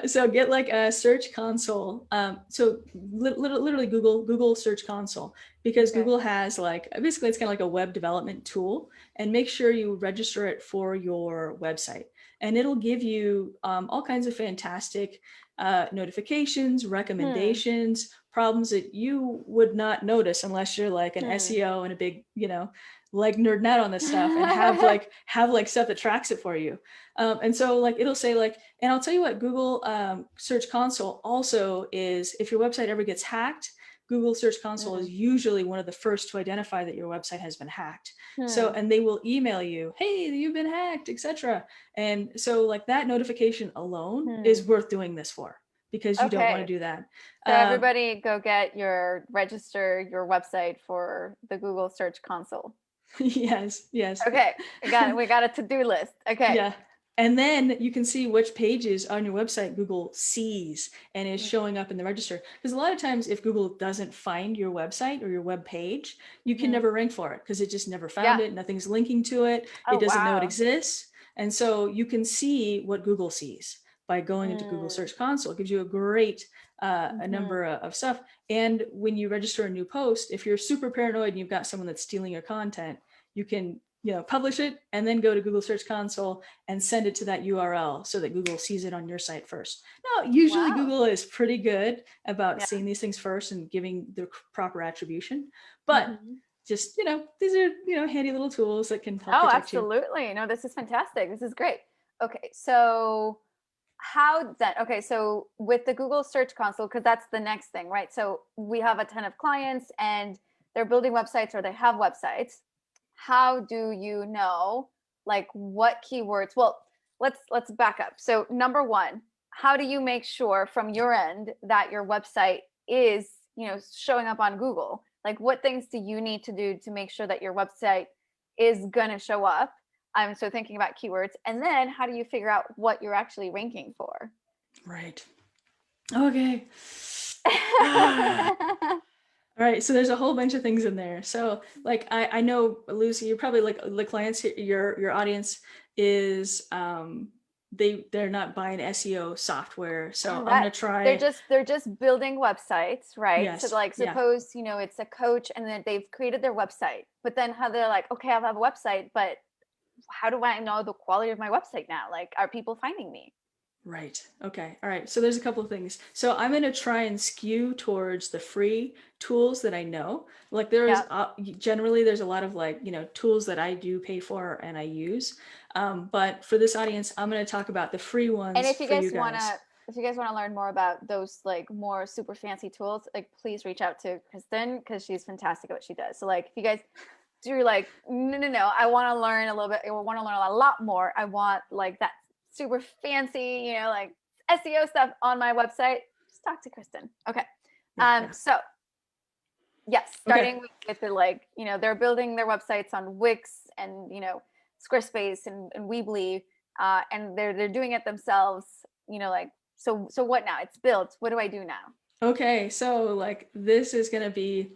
So get like a search console. So literally Google Search Console, because Okay. Google has like, basically it's kind of like a web development tool, and make sure you register it for your website, and it'll give you all kinds of fantastic notifications, Hmm. recommendations, problems that you would not notice unless you're like an Hmm. SEO and a big, like nerding out on this stuff, and have stuff that tracks it for you. And so like it'll say like, and I'll tell you what, Google Search Console also is, if your website ever gets hacked, Google Search Console is Hmm. usually one of the first to identify that your website has been hacked. So, Hmm. and they will email you, hey, you've been hacked, etc. And so like that notification alone Hmm. is worth doing this for, because you don't want to Okay. do that. So Um, everybody go register your website for the Google Search Console. yes, yes. Okay. I got it. We got a to-do list. Okay. Yeah. And then you can see which pages on your website Google sees and is showing up in the register. Because a lot of times if Google doesn't find your website or your web page, you can Mm-hmm. never rank for it because it just never found Yeah. it. Nothing's linking to it. It Oh, doesn't know it wow. exists. And so you can see what Google sees by going into Google Mm. Search Console. It gives you a great a Mm-hmm. number of stuff. And when you register a new post, if you're super paranoid and you've got someone that's stealing your content, you can publish it and then go to Google Search Console and send it to that URL so that Google sees it on your site first. Now, usually Wow. Google is pretty good about Yeah. seeing these things first and giving the proper attribution, but Mm-hmm. just, these are, handy little tools that can help Oh, protect you. absolutely. No, this is fantastic. This is great. Okay. So how then, okay, so with the Google Search Console, because that's the next thing, right? So we have a ton of clients and they're building websites or they have websites. How do you know like what keywords? Well, let's back up. So number one, how do you make sure from your end that your website is, showing up on Google? Like what things do you need to do to make sure that your website is gonna show up? I'm so thinking about keywords. And then how do you figure out what you're actually ranking for? Right. Okay. Ah. All right, so there's a whole bunch of things in there. So like I know, Lucy, you're probably like the clients, your audience is they're not buying SEO software. So I'm gonna Correct. try. They're just building websites, right? So Yes, like yeah, suppose, it's a coach and then they've created their website, but then how they're like, okay, I have a website, but how do I know the quality of my website now? Like, are people finding me? right. Okay, all right. So there's a couple of things. So I'm gonna try and skew towards the free tools that I know. Like there is Yeah. generally there's a lot of like tools that I do pay for and I use. But for this audience, I'm gonna talk about the free And ones if you for guys you want to guys. if you guys want to learn more about those like more super fancy tools, like please reach out to Kristin because she's fantastic at what she does. So like if you guys do like, no, I want to learn a little bit, I want to learn a lot more. I want like that super fancy, you know, like SEO stuff on my website. Just talk to Kristin. Okay. So yes, starting with the like, you know, they're building their websites on Wix and, you know, Squarespace and Weebly, and they're doing it themselves, you know, like, so what now? It's built. What do I do now? Okay, so like this is gonna be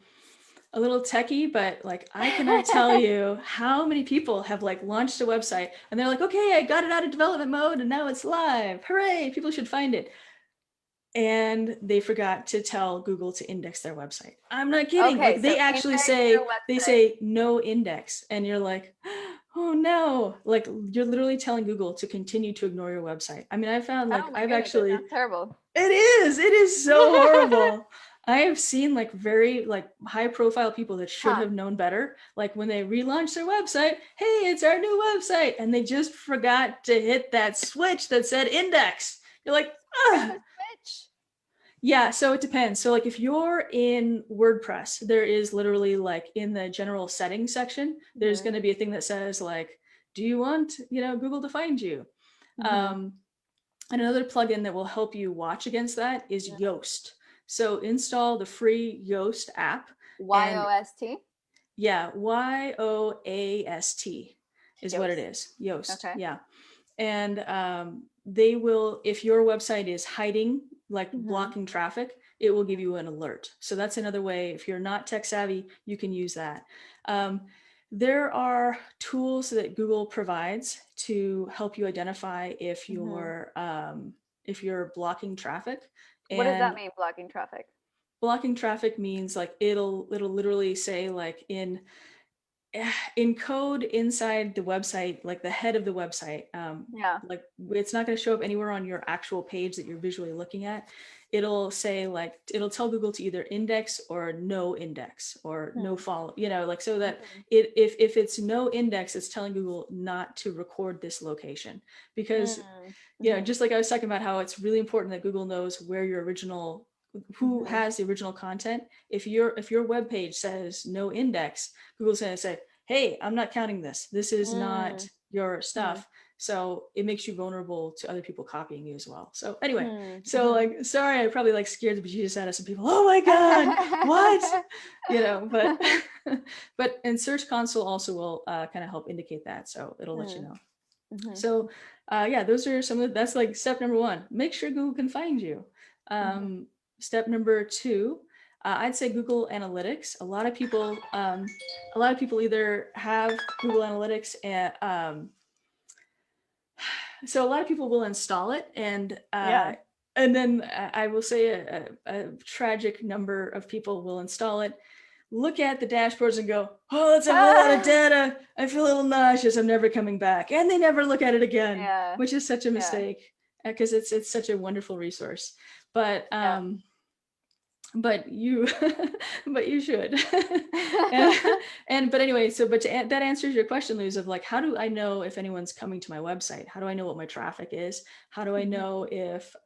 a little techie, but like I cannot tell you how many people have like launched a website and they're like, okay, I got it out of development mode and now it's live. Hooray, people should find it. And they forgot to tell Google to index their website. I'm not kidding. Okay, like they so actually say, they say no index, and you're like, oh no, like you're literally telling Google to continue to ignore your website. I mean, I found like I've actually, that sounds terrible. it is so horrible. I have seen like very like high profile people that should have known better. Like when they relaunch their website, hey, it's our new website. And they just forgot to hit that switch that said index. You're like, ah. Yeah, so it depends. So like if you're in WordPress, there is literally like in the general settings section, there's going to be a thing that says like, do you want, you know, Google to find you? And another plugin that will help you watch against that is Yoast. So install the free Yoast app. Yoast? Yeah, Yoast is Yoast. What it is. Yoast. Okay. Yeah. And they will, if your website is hiding, like blocking traffic, it will give you an alert. So that's another way. If you're not tech savvy, you can use that. There are tools that Google provides to help you identify if you're blocking traffic. What does that mean, blocking traffic? Blocking traffic means like it'll literally say like in code inside the website, like the head of the website, like it's not going to show up anywhere on your actual page that you're visually looking at. It'll say like, it'll tell Google to either index or no index or no follow, you know, like so that if it's no index, it's telling Google not to record this location because, you know, just like I was talking about how it's really important that Google knows where your original, who has the original content. If your web page says no index, Google's going to say, hey, I'm not counting this. This is not your stuff. So it makes you vulnerable to other people copying you as well. So anyway, so like, sorry, I probably like scared the bejesus out of some people. Oh my God, what? You know, but and Search Console also will kind of help indicate that. So it'll let you know. So yeah, those are some of that's like step number one. Make sure Google can find you. Step number two, I'd say Google Analytics. A lot of people either have Google Analytics and so a lot of people will install it and then I will say a tragic number of people will install it, look at the dashboards and go, oh, that's a whole lot of data. I feel a little nauseous. I'm never coming back. And they never look at it again, which is such a mistake because it's such a wonderful resource. But but you should. But anyway, so that answers your question, Luz, of like, how do I know if anyone's coming to my website? How do I know what my traffic is? How do I know if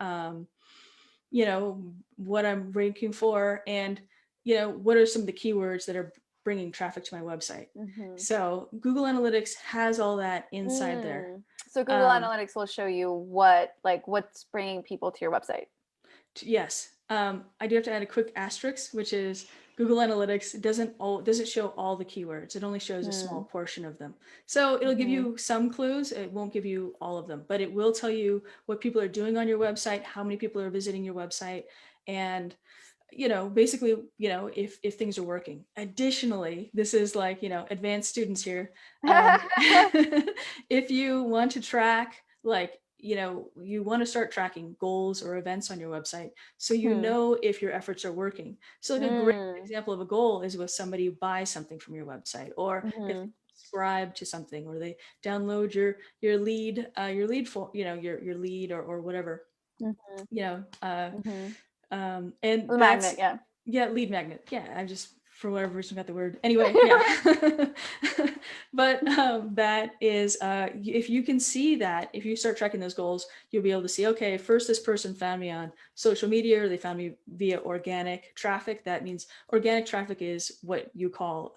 you know what I'm ranking for, and you know what are some of the keywords that are bringing traffic to my website? So Google Analytics has all that inside there. So Google Analytics will show you what's bringing people to your website. Yes. I do have to add a quick asterisk, which is Google Analytics doesn't show all the keywords. It only shows a small portion of them. So it'll give you some clues. It won't give you all of them, but it will tell you what people are doing on your website, how many people are visiting your website, and you know, basically, you know, if things are working. Additionally, this is like, you know, advanced students here. If you want to track, like, you know, you want to start tracking goals or events on your website so you know if your efforts are working. So like a great example of a goal is with somebody buys something from your website, or if they subscribe to something, or they download your lead for, you know, your lead or whatever, you know, and lead magnet, lead magnet. Yeah, I just for whatever reason got the word. Anyway, yeah. But that is, if you can see that, if you start tracking those goals, you'll be able to see, okay, first this person found me on social media, or they found me via organic traffic. That means organic traffic is what you call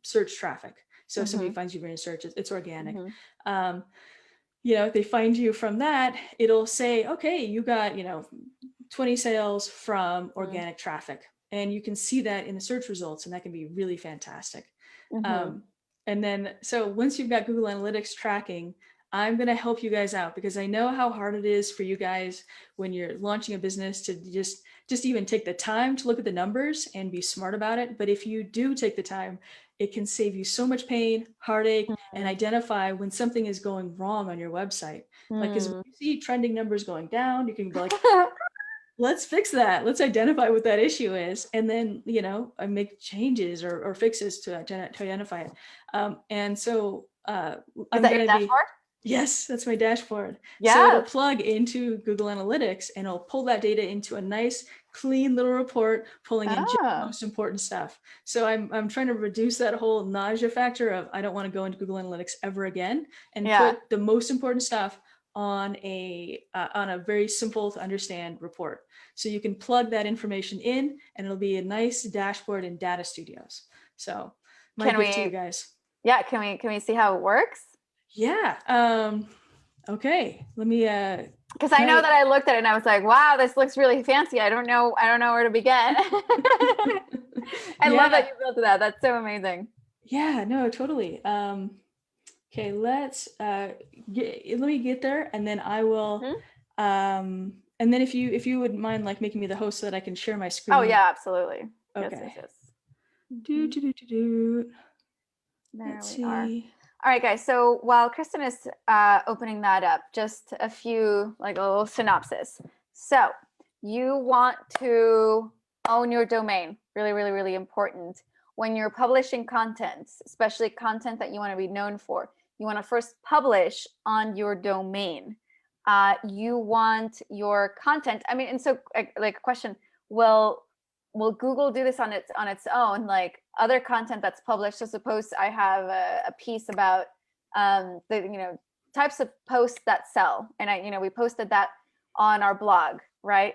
search traffic. So if somebody finds you via search, it's organic. If they find you from that, it'll say, okay, you got, 20 sales from organic traffic. And you can see that in the search results, and that can be really fantastic. And then, so once you've got Google Analytics tracking, I'm going to help you guys out, because I know how hard it is for you guys when you're launching a business to just even take the time to look at the numbers and be smart about it. But if you do take the time, it can save you so much pain, heartache, and identify when something is going wrong on your website. Like, because when you see trending numbers going down, you can be like, let's fix that. Let's identify what that issue is. And then, make changes or fixes to identify it. And so I'm going to be, yes, that's my dashboard. Yeah. So it'll plug into Google Analytics, and it'll pull that data into a nice, clean little report, pulling in just the most important stuff. So I'm trying to reduce that whole nausea factor of, I don't want to go into Google Analytics ever again, and put the most important stuff on a very simple to understand report. So you can plug that information in, and it'll be a nice dashboard in Data Studios. So my gift to you guys. Yeah. Can we see how it works? Yeah. Okay. Let me, because I know that I looked at it and I was like, wow, this looks really fancy. I don't know where to begin. I love that you built that. That's so amazing. Yeah, no, totally. Okay, let me get there, and then I will, and then if you would mind, like, making me the host so that I can share my screen. Oh yeah, absolutely. Okay. Yes. Let's see. All right, guys. So while Kristin is opening that up, just a few, like a little synopsis. So you want to own your domain. Really, really, really important. When you're publishing content, especially content that you want to be known for, you want to first publish on your domain. You want your content. I mean, and so like a question, will Google do this on its own? Like other content that's published. So suppose I have a piece about the types of posts that sell, and we posted that on our blog, right?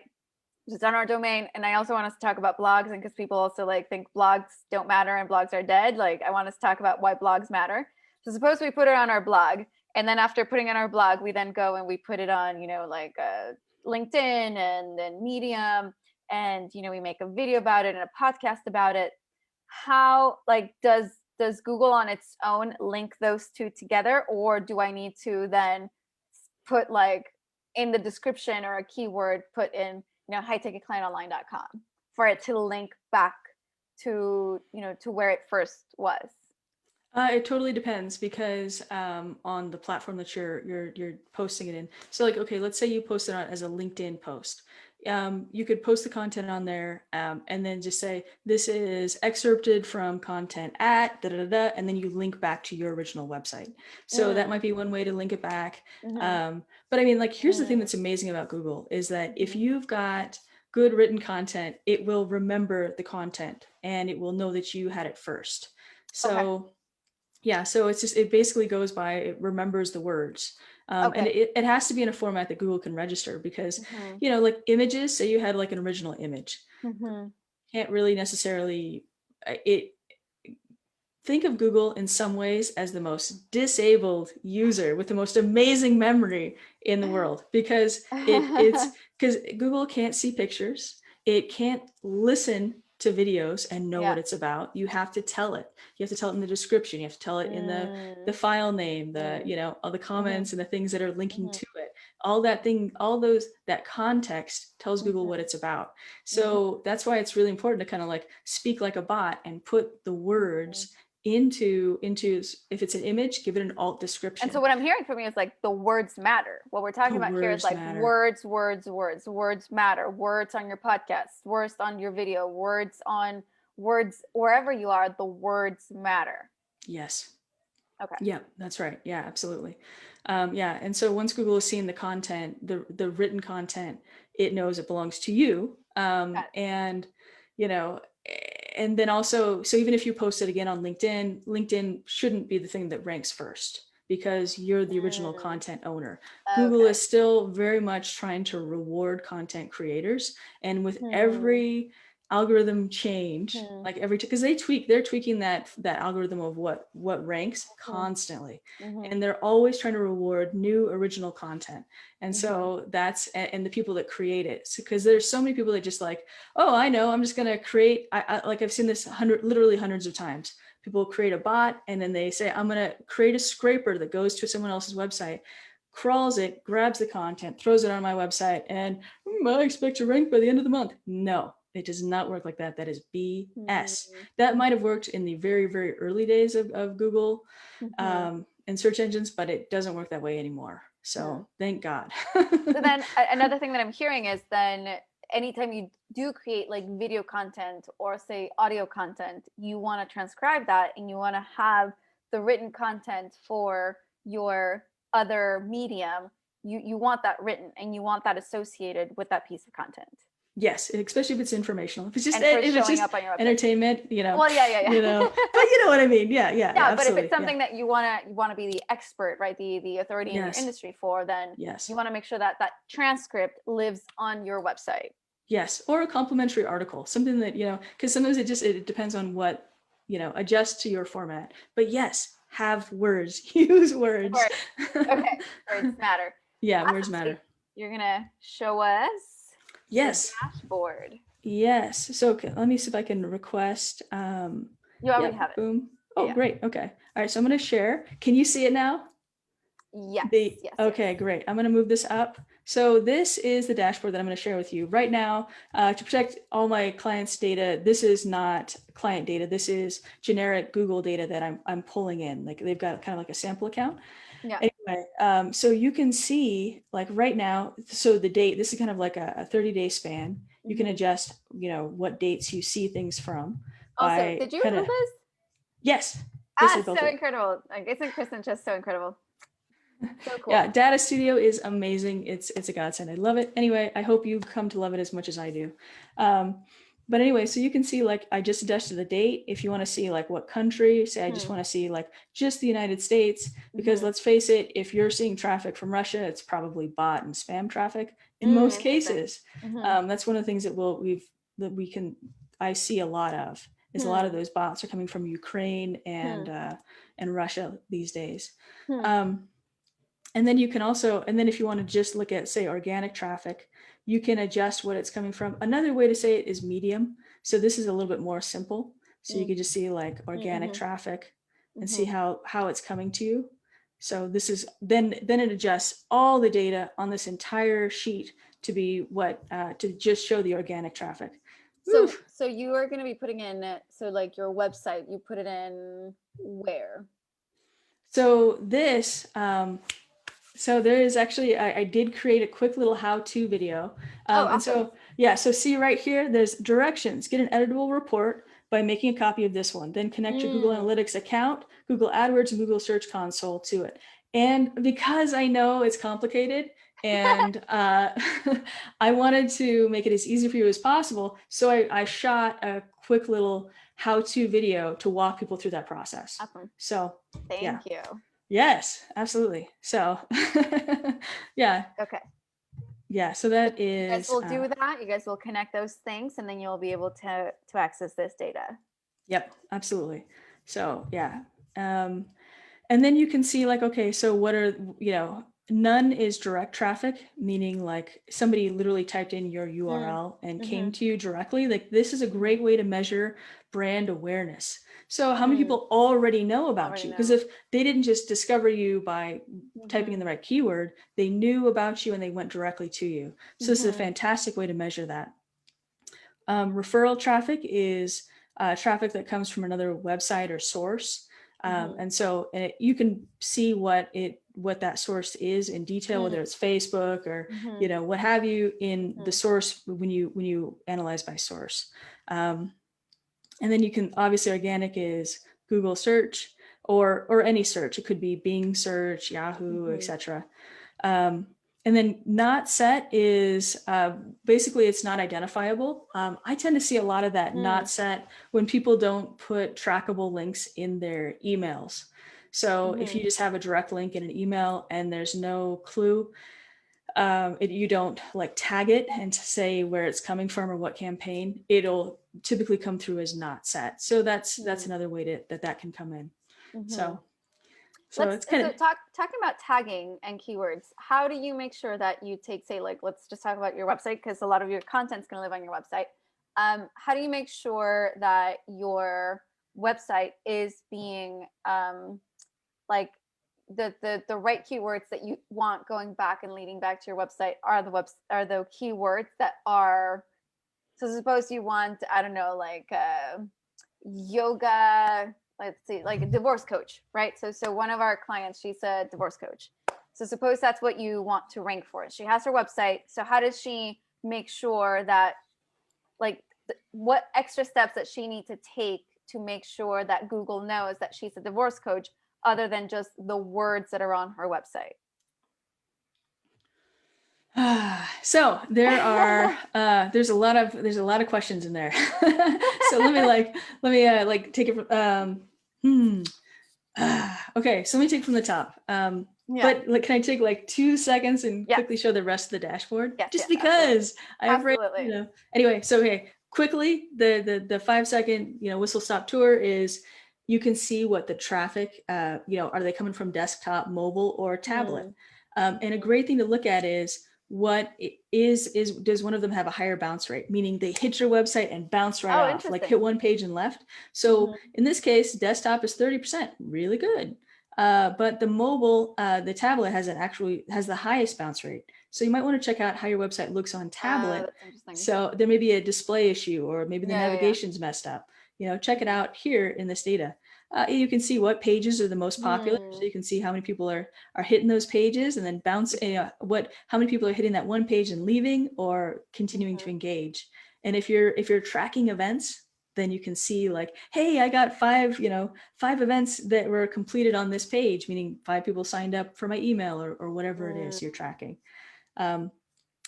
It's on our domain. And I also want us to talk about blogs, and because people also like think blogs don't matter and blogs are dead, like I want us to talk about why blogs matter. So suppose we put it on our blog, and then after putting it on our blog, we then go and we put it on LinkedIn and then Medium, and we make a video about it and a podcast about it. How does Google on its own link those two together, or do I need to then put like in the description or a keyword, put in high-ticketclientonline.com for it to link back to to where it first was? It totally depends, because on the platform that you're posting it in. So like, okay, let's say you post it on as a LinkedIn post. You could post the content on there, and then just say, this is excerpted from content at da da da, and then you link back to your original website. So that might be one way to link it back. But I mean, like, here's the thing that's amazing about Google is that if you've got good written content, it will remember the content, and it will know that you had it first. So yeah, so it basically goes by, it remembers the words. And it has to be in a format that Google can register, because, like images, say you had like an original image, can't really necessarily, think of Google in some ways as the most disabled user with the most amazing memory in the world, because because Google can't see pictures. It can't listen to videos and know what it's about. You have to tell it. You have to tell it in the description. You have to tell it in the file name, all the comments and the things that are linking to it. All that context tells Google what it's about. So that's why it's really important to kind of like speak like a bot and put the words into if it's an image, give it an alt description. And so what I'm hearing from you is like the words matter. What we're talking about here is like words matter. Words on your podcast, words on your video, words wherever you are, the words matter. Yes. Okay. Yeah, that's right. Yeah, absolutely. And so once Google is seeing the content, the written content, it knows it belongs to you. And and then also, so even if you post it again on LinkedIn, LinkedIn shouldn't be the thing that ranks first because you're the original content owner. Google is still very much trying to reward content creators. And with every algorithm change, like because they're tweaking that algorithm of what ranks constantly. And they're always trying to reward new original content. And so that's, and the people that create it. So, because there's so many people that just like, oh, I know, I'm just going to create, like I've seen this literally hundreds of times. People create a bot and then they say, I'm going to create a scraper that goes to someone else's website, crawls it, grabs the content, throws it on my website, and I expect to rank by the end of the month. No, it does not work like that. That is BS. That might have worked in the very, very early days of Google and search engines, but it doesn't work that way anymore. So thank God. So then another thing that I'm hearing is then anytime you do create like video content or say audio content, you want to transcribe that and you want to have the written content for your other medium. You want that written and you want that associated with that piece of content. Yes, especially if it's informational. If it's just, up on your entertainment, you know. Well, yeah. You know, but you know what I mean. Yeah, but if it's something that you want to be the expert, right, the authority in your industry for, then you want to make sure that that transcript lives on your website. Yes, or a complimentary article, something that, you know, because sometimes it depends on what, you know, adjust to your format. But yes, have words, use words. Okay, words matter. Yeah, words matter. You're gonna show us. Yes. The dashboard. Yes. So let me see if I can request. You already have it. Boom. Oh, great. Okay. All right. So I'm going to share. Can you see it now? Yes. Okay, great. I'm going to move this up. So this is the dashboard that I'm going to share with you right now to protect all my clients' data. This is not client data. This is generic Google data that I'm pulling in. Like they've got kind of like a sample account. Yeah. Anyway, so you can see like right now, so the date, this is kind of like a 30-day span. You can adjust, you know, what dates you see things from. Also, did you build this? Yes. So incredible. Like, isn't Kristin just so incredible? So cool. Yeah, Data Studio is amazing. It's a godsend. I love it. Anyway, I hope you come to love it as much as I do. But anyway, so you can see like I just adjusted the date. If you want to see like what country, say I just want to see like just the United States, because let's face it, if you're seeing traffic from Russia, it's probably bot and spam traffic in most cases. That's one of the things that I see a lot of is a lot of those bots are coming from Ukraine and Russia these days. And then you can also, and then if you want to just look at, say, organic traffic, you can adjust what it's coming from. Another way to say it is medium. So this is a little bit more simple. So you can just see like organic traffic and see how it's coming to you. So this is, then it adjusts all the data on this entire sheet to be to just show the organic traffic. So you are going to be putting in, so like your website, you put it in where? So this, so there is actually, I did create a quick little how-to video. Awesome. And so, yeah, so see right here, there's directions. Get an editable report by making a copy of this one. Then connect your Google Analytics account, Google AdWords, and Google Search Console to it. And because I know it's complicated and I wanted to make it as easy for you as possible, so I shot a quick little how-to video to walk people through that process. Awesome. So thank you. Yes, absolutely. So yeah. Okay. Yeah, so that is. You guys will do that. You guys will connect those things and then you'll be able to access this data. Yep, absolutely. So yeah. And then you can see like, okay, so what are, you know, none is direct traffic, meaning like somebody literally typed in your URL and came to you directly. Like this is a great way to measure brand awareness. So how many people already know about you? Because if they didn't just discover you by typing in the right keyword, they knew about you and they went directly to you. So this is a fantastic way to measure that. Referral traffic is traffic that comes from another website or source. And so you can see what that source is in detail, whether it's Facebook or, you know, what have you in the source when you analyze by source. And then you can, obviously organic is Google search or any search. It could be Bing search, Yahoo, etc. And And then not set is basically it's not identifiable. I tend to see a lot of that not set when people don't put trackable links in their emails. So if you just have a direct link in an email and there's no clue, you don't like tag it and say where it's coming from or what campaign, it'll typically come through as not set. So that's another way that can come in. So it's kind of talking about tagging and keywords. How do you make sure that you take, say, like, let's just talk about your website, because a lot of your content's going to live on your website. How do you make sure that your website is being like the right keywords that you want going back and leading back to your website are the keywords that are, so suppose you want, I don't know, like yoga, let's see, like a divorce coach, right? So one of our clients, she's a divorce coach. So suppose that's what you want to rank for. She has her website. So how does she make sure that, like, what extra steps that she needs to take to make sure that Google knows that she's a divorce coach, other than just the words that are on her website? So there's a lot of questions in there. So let me take it from, okay, so let me take it from the top. But like, can I take like 2 seconds and quickly show the rest of the dashboard? Just because I have, anyway, so okay, quickly, the 5-second, whistle stop tour is, you can see what the traffic, are they coming from desktop, mobile, or tablet? And a great thing to look at is, does one of them have a higher bounce rate? Meaning they hit your website and bounce right off, like hit one page and left. So in this case, desktop is 30%, really good. But the mobile, the tablet has the highest bounce rate. So you might want to check out how your website looks on tablet. So there may be a display issue, or maybe the navigation's messed up. Check it out here in this data. You can see what pages are the most popular. So you can see how many people are hitting those pages, and then how many people are hitting that one page and leaving, or continuing to engage. And if you're tracking events, then you can see like, hey, I got 5 events that were completed on this page, meaning 5 people signed up for my email, or whatever it is you're tracking. And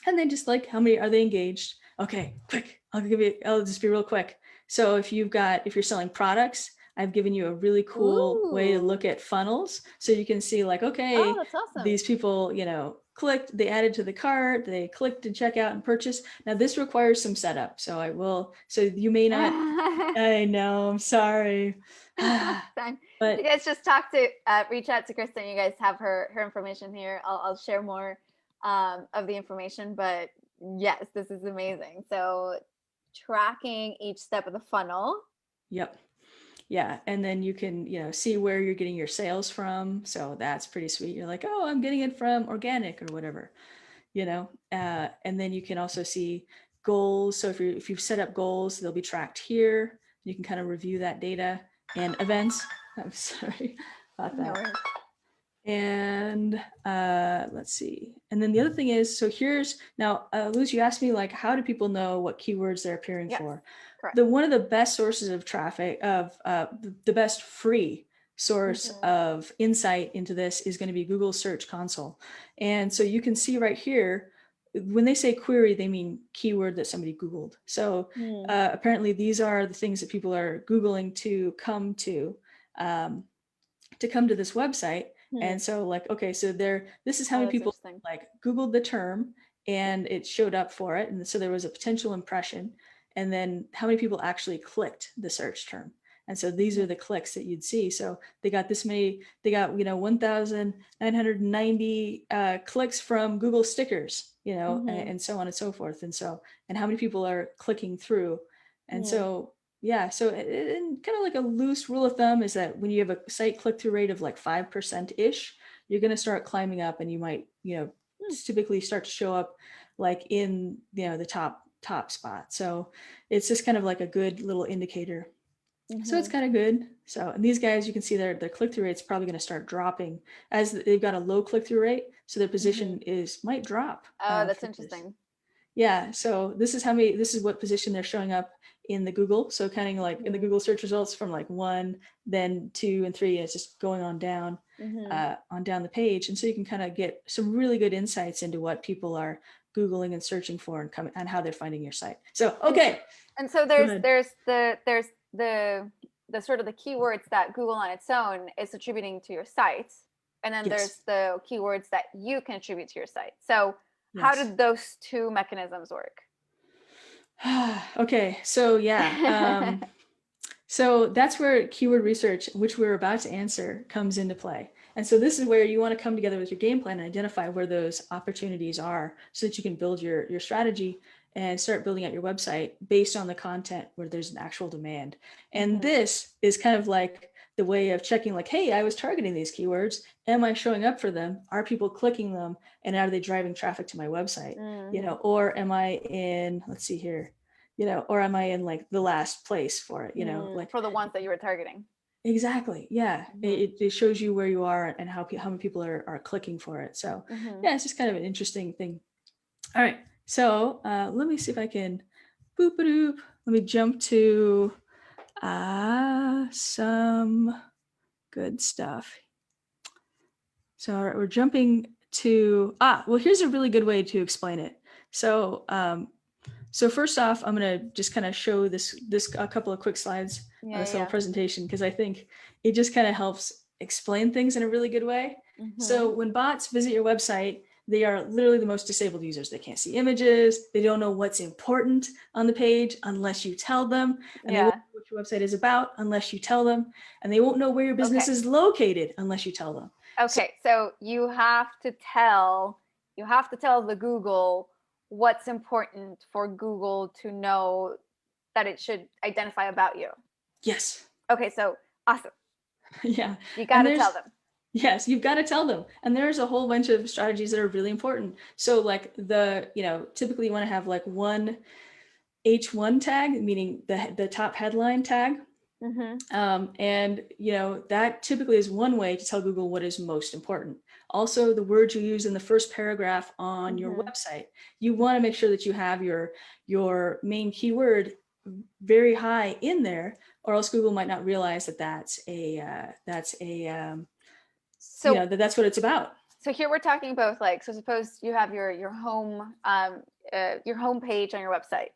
then just like, how many are they engaged? Okay, quick, I'll just be real quick. So if you're selling products, I've given you a really cool way to look at funnels. So you can see like, okay, that's awesome. These people, clicked, they added to the cart, they clicked to check out and purchase. Now this requires some setup. So you may not, I know, I'm sorry. But you guys just reach out to Kristin. You guys have her information here. I'll share more of the information, but yes, this is amazing. So tracking each step of the funnel. Yep. Yeah. And then you can, see where you're getting your sales from. So that's pretty sweet. You're like, oh, I'm getting it from organic or whatever, and then you can also see goals. So if you've set up goals, they'll be tracked here. You can kind of review that data, and events. I'm sorry about that. No. And let's see. And then the other thing is, so here's now, Luz, you asked me like, how do people know what keywords they're appearing for? Correct. One of the best sources of traffic, the best free source of insight into this is going to be Google Search Console. And so you can see right here, when they say query, they mean keyword that somebody Googled. So apparently these are the things that people are Googling to come to this website. And so like, okay, so this is how many people like Googled the term and it showed up for it. And so there was a potential impression, and then how many people actually clicked the search term. And so these are the clicks that you'd see. So they got 1,990 clicks from Google stickers, and so on and so forth. And how many people are clicking through. And so, yeah, so and kind of like a loose rule of thumb is that when you have a site click-through rate of like 5%-ish, you're going to start climbing up, and you might, typically start to show up like in, the top spot. So it's just kind of like a good little indicator. So it's kind of good. So, and these guys, you can see their click-through rate's probably going to start dropping as they've got a low click-through rate. So their position might drop. Oh, that's interesting. Yeah, so this is what position they're showing up in the Google. So kind of like in the Google search results from like 1, then 2 and 3, and it's just going on down the page. And so you can kind of get some really good insights into what people are Googling and searching for and how they're finding your site. So, okay. And so there's the sort of the keywords that Google on its own is attributing to your site. And then there's the keywords that you can attribute to your site. So how did those two mechanisms work? Okay, so yeah. So that's where keyword research, which we're about to answer, comes into play. And so this is where you want to come together with your game plan and identify where those opportunities are so that you can build your strategy and start building out your website based on the content where there's an actual demand. And this is kind of like the way of checking like, hey, I was targeting these keywords. Am I showing up for them? Are people clicking them? And are they driving traffic to my website? Or am I in, let's see here, or am I in like the last place for it, like for the ones that you were targeting? Exactly. Yeah. It shows you where you are and how many people are clicking for it. So yeah, it's just kind of an interesting thing. All right. So let me see if I can let me jump to some good stuff. So all right, we're jumping to, well, here's a really good way to explain it. So, so first off, I'm going to just kind of show this a couple of quick slides on this little presentation, because I think it just kind of helps explain things in a really good way. So when bots visit your website, they are literally the most disabled users. They can't see images. They don't know what's important on the page unless you tell them. And they won't know what your website is about unless you tell them. And they won't know where your business is located unless you tell them. Okay, so you have to tell the Google what's important for Google to know that it should identify about you. Yes. Okay, so awesome. Yeah. You got to tell them. Yes, you've got to tell them. And there's a whole bunch of strategies that are really important. So like typically you want to have like one H1 tag, meaning the top headline tag. And that typically is one way to tell Google what is most important. Also, the words you use in the first paragraph on your website, you want to make sure that you have your main keyword very high in there, or else Google might not realize that that's what it's about. So here we're talking both so suppose you have your home page on your website.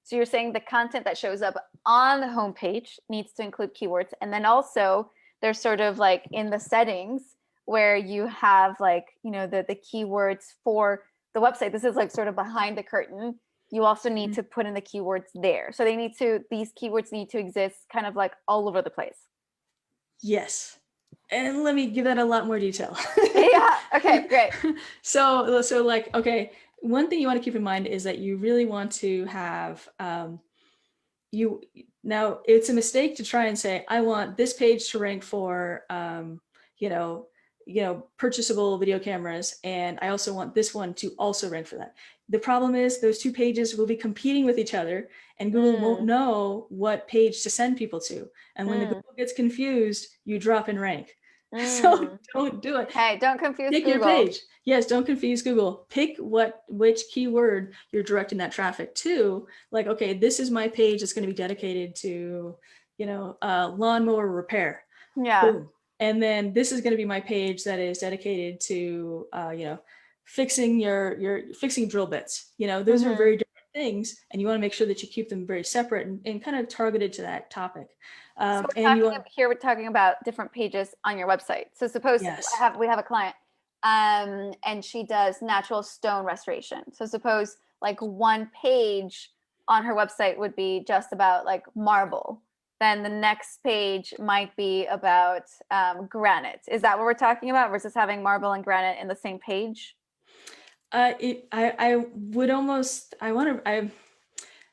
So you're saying the content that shows up on the homepage needs to include keywords. And then also there's sort of like in the settings where you have the keywords for the website. This is like sort of behind the curtain. You also need to put in the keywords there. So these keywords need to exist kind of like all over the place. Yes. And let me give that a lot more detail. Yeah. Okay, great. So like, okay. One thing you want to keep in mind is that you really want to have, now it's a mistake to try and say, I want this page to rank for, purchasable video cameras. And I also want this one to also rank for that. The problem is those two pages will be competing with each other and Google won't know what page to send people to. And when the Google gets confused, you drop in rank. So don't do it. Hey, don't confuse Pick Google. your page. Yes, don't confuse Google. Pick which keyword you're directing that traffic to. Like, okay, this is my page that's going to be dedicated to, lawnmower repair. Yeah. Boom. And then this is going to be my page that is dedicated to, fixing fixing drill bits. Those are very different things, and you want to make sure that you keep them very separate and kind of targeted to that topic. So we're talking about different pages on your website. So suppose we have a client and she does natural stone restoration. So suppose like one page on her website would be just about like marble. Then the next page might be about granite. Is that what we're talking about versus having marble and granite in the same page?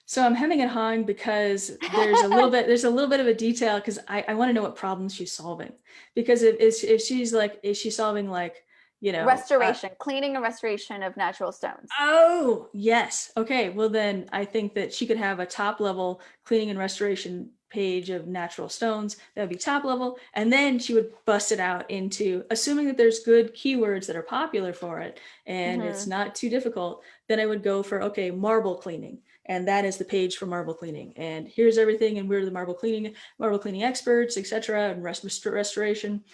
So I'm hemming and hawing because there's a little bit of a detail, because I want to know what problems she's solving. Because if she's like, is she solving like, restoration, cleaning and restoration of natural stones? Oh, yes. Okay. Well, then I think that she could have a top level cleaning and restoration page of natural stones. That would be top level. And then she would bust it out into, assuming that there's good keywords that are popular for it and it's not too difficult, then I would go for, okay, marble cleaning. And that is the page for marble cleaning. And here's everything. And we're the marble cleaning experts, etc. And restoration,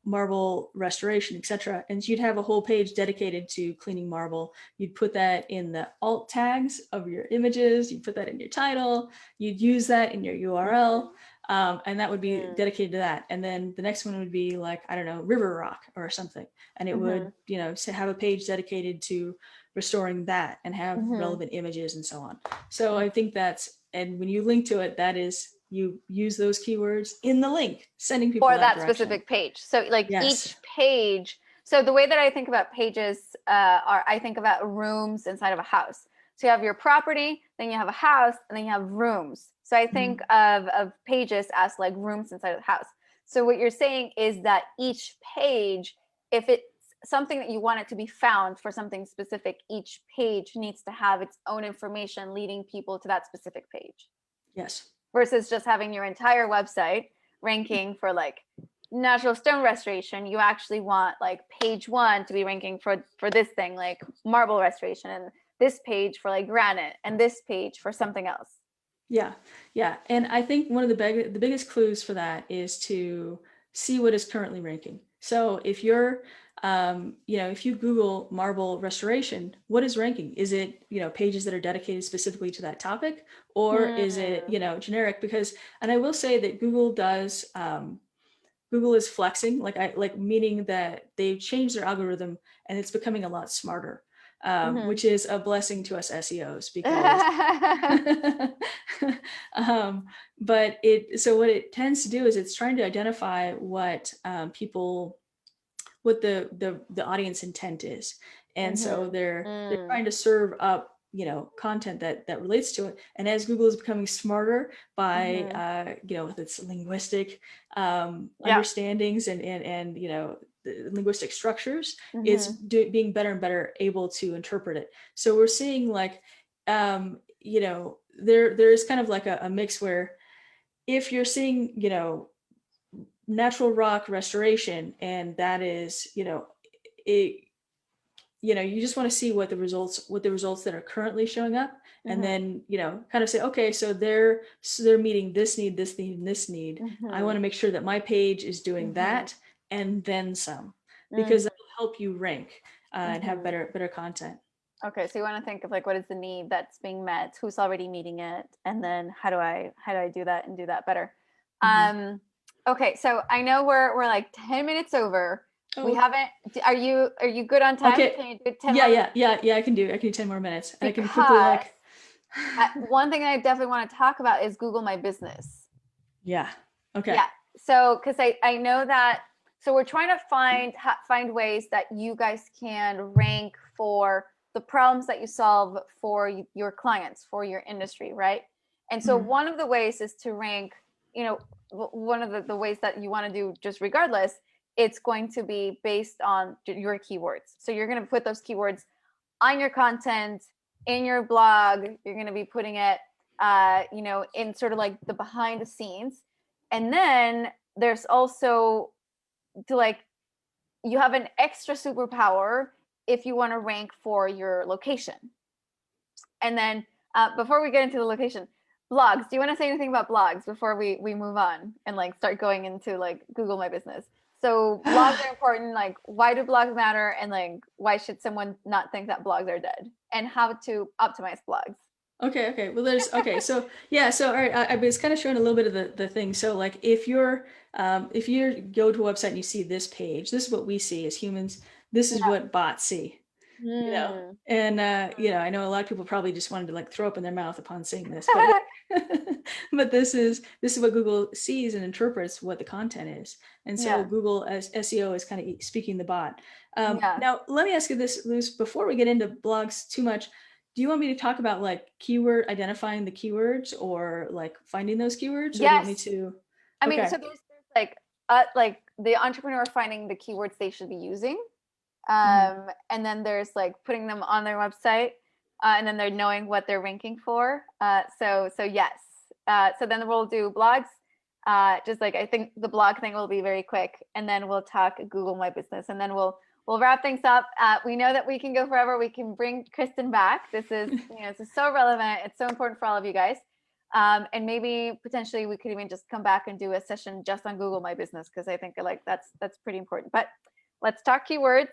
marble restoration, etc. And you'd have a whole page dedicated to cleaning marble. You'd put that in the alt tags of your images. You'd put that in your title. You'd use that in your URL. And that would be dedicated to that. And then the next one would be like, I don't know, river rock or something. And it would, have a page dedicated to restoring that and have relevant images and so on. So I think and when you link to it, that is, you use those keywords in the link, sending people for that direction. specific page. So like each page. So the way that I think about pages I think about rooms inside of a house. So you have your property, then you have a house, and then you have rooms. So I think of pages as like rooms inside of the house. So what you're saying is that each page, if it's something that you want it to be found for something specific, each page needs to have its own information leading people to that specific page. Yes. Versus just having your entire website ranking for like natural stone restoration. You actually want like page 1 to be ranking for this thing, like marble restoration, and this page for like granite, and this page for something else. Yeah. And I think one of the biggest clues for that is to see what is currently ranking. So if you're, if you Google marble restoration, what is ranking? Is it, pages that are dedicated specifically to that topic, or is it, generic? Because, and I will say that Google does, Google is flexing, meaning that they've changed their algorithm and it's becoming a lot smarter. Which is a blessing to us SEOs because, but so what it tends to do is it's trying to identify what what the audience intent is. And so they're trying to serve up, content that relates to it. And as Google is becoming smarter by, with its linguistic understandings and the linguistic structures, it's being better and better able to interpret it. So we're seeing like, there's kind of like a mix where if you're seeing, natural rock restoration, and that is, you just want to see what the results that are currently showing up, and then, kind of say, okay, so they're meeting this need, this need, and this need. I want to make sure that my page is doing that and then some, because that will help you rank and have better content. Okay, so you want to think of like, what is the need that's being met, who's already meeting it, and then how do I do that and do that better? Okay, so I know we're like 10 minutes over. We haven't. Are you good on time? Okay. Can you do 10 yeah, more yeah. I can do 10 more minutes. And I can Because quickly like. one thing I definitely want to talk about is Google My Business. Yeah. Okay. Yeah. So, because I know that. So we're trying to find ways that you guys can rank for the problems that you solve for your clients, for your industry, right? And so one of the ways is to rank. One of the ways that you want to do, just regardless, it's going to be based on your keywords. So you're going to put those keywords on your content, in your blog. You're going to be putting it, in sort of like the behind the scenes. And then there's also you have an extra superpower if you want to rank for your location. And then before we get into the location, blogs. Do you want to say anything about blogs before we move on and like start going into like Google My Business? So blogs are important. Like, why do blogs matter? And like, why should someone not think that blogs are dead? And how to optimize blogs. Okay. Well, so yeah. So all right, I was kind of showing a little bit of the thing. So like, if you go to a website and you see this page, this is what we see as humans. This is what bots see. And I know a lot of people probably just wanted to like throw up in their mouth upon seeing this, but this is what Google sees and interprets what the content is. And so Google as SEO is kind of speaking the bot. Now let me ask you this, Luz, before we get into blogs too much, do you want me to talk about like identifying the keywords, or like finding those keywords? Or do you want me to? I mean, so there's like the entrepreneur finding the keywords they should be using. And then there's like putting them on their website, and then they're knowing what they're ranking for. So yes, So then we'll do blogs. Just like, I think the blog thing will be very quick, and then we'll talk Google My Business, and then we'll wrap things up. We know that we can go forever. We can bring Kristin back. This is, this is so relevant. It's so important for all of you guys. And maybe potentially we could even just come back and do a session just on Google My Business, because I think like that's pretty important. But let's talk keywords.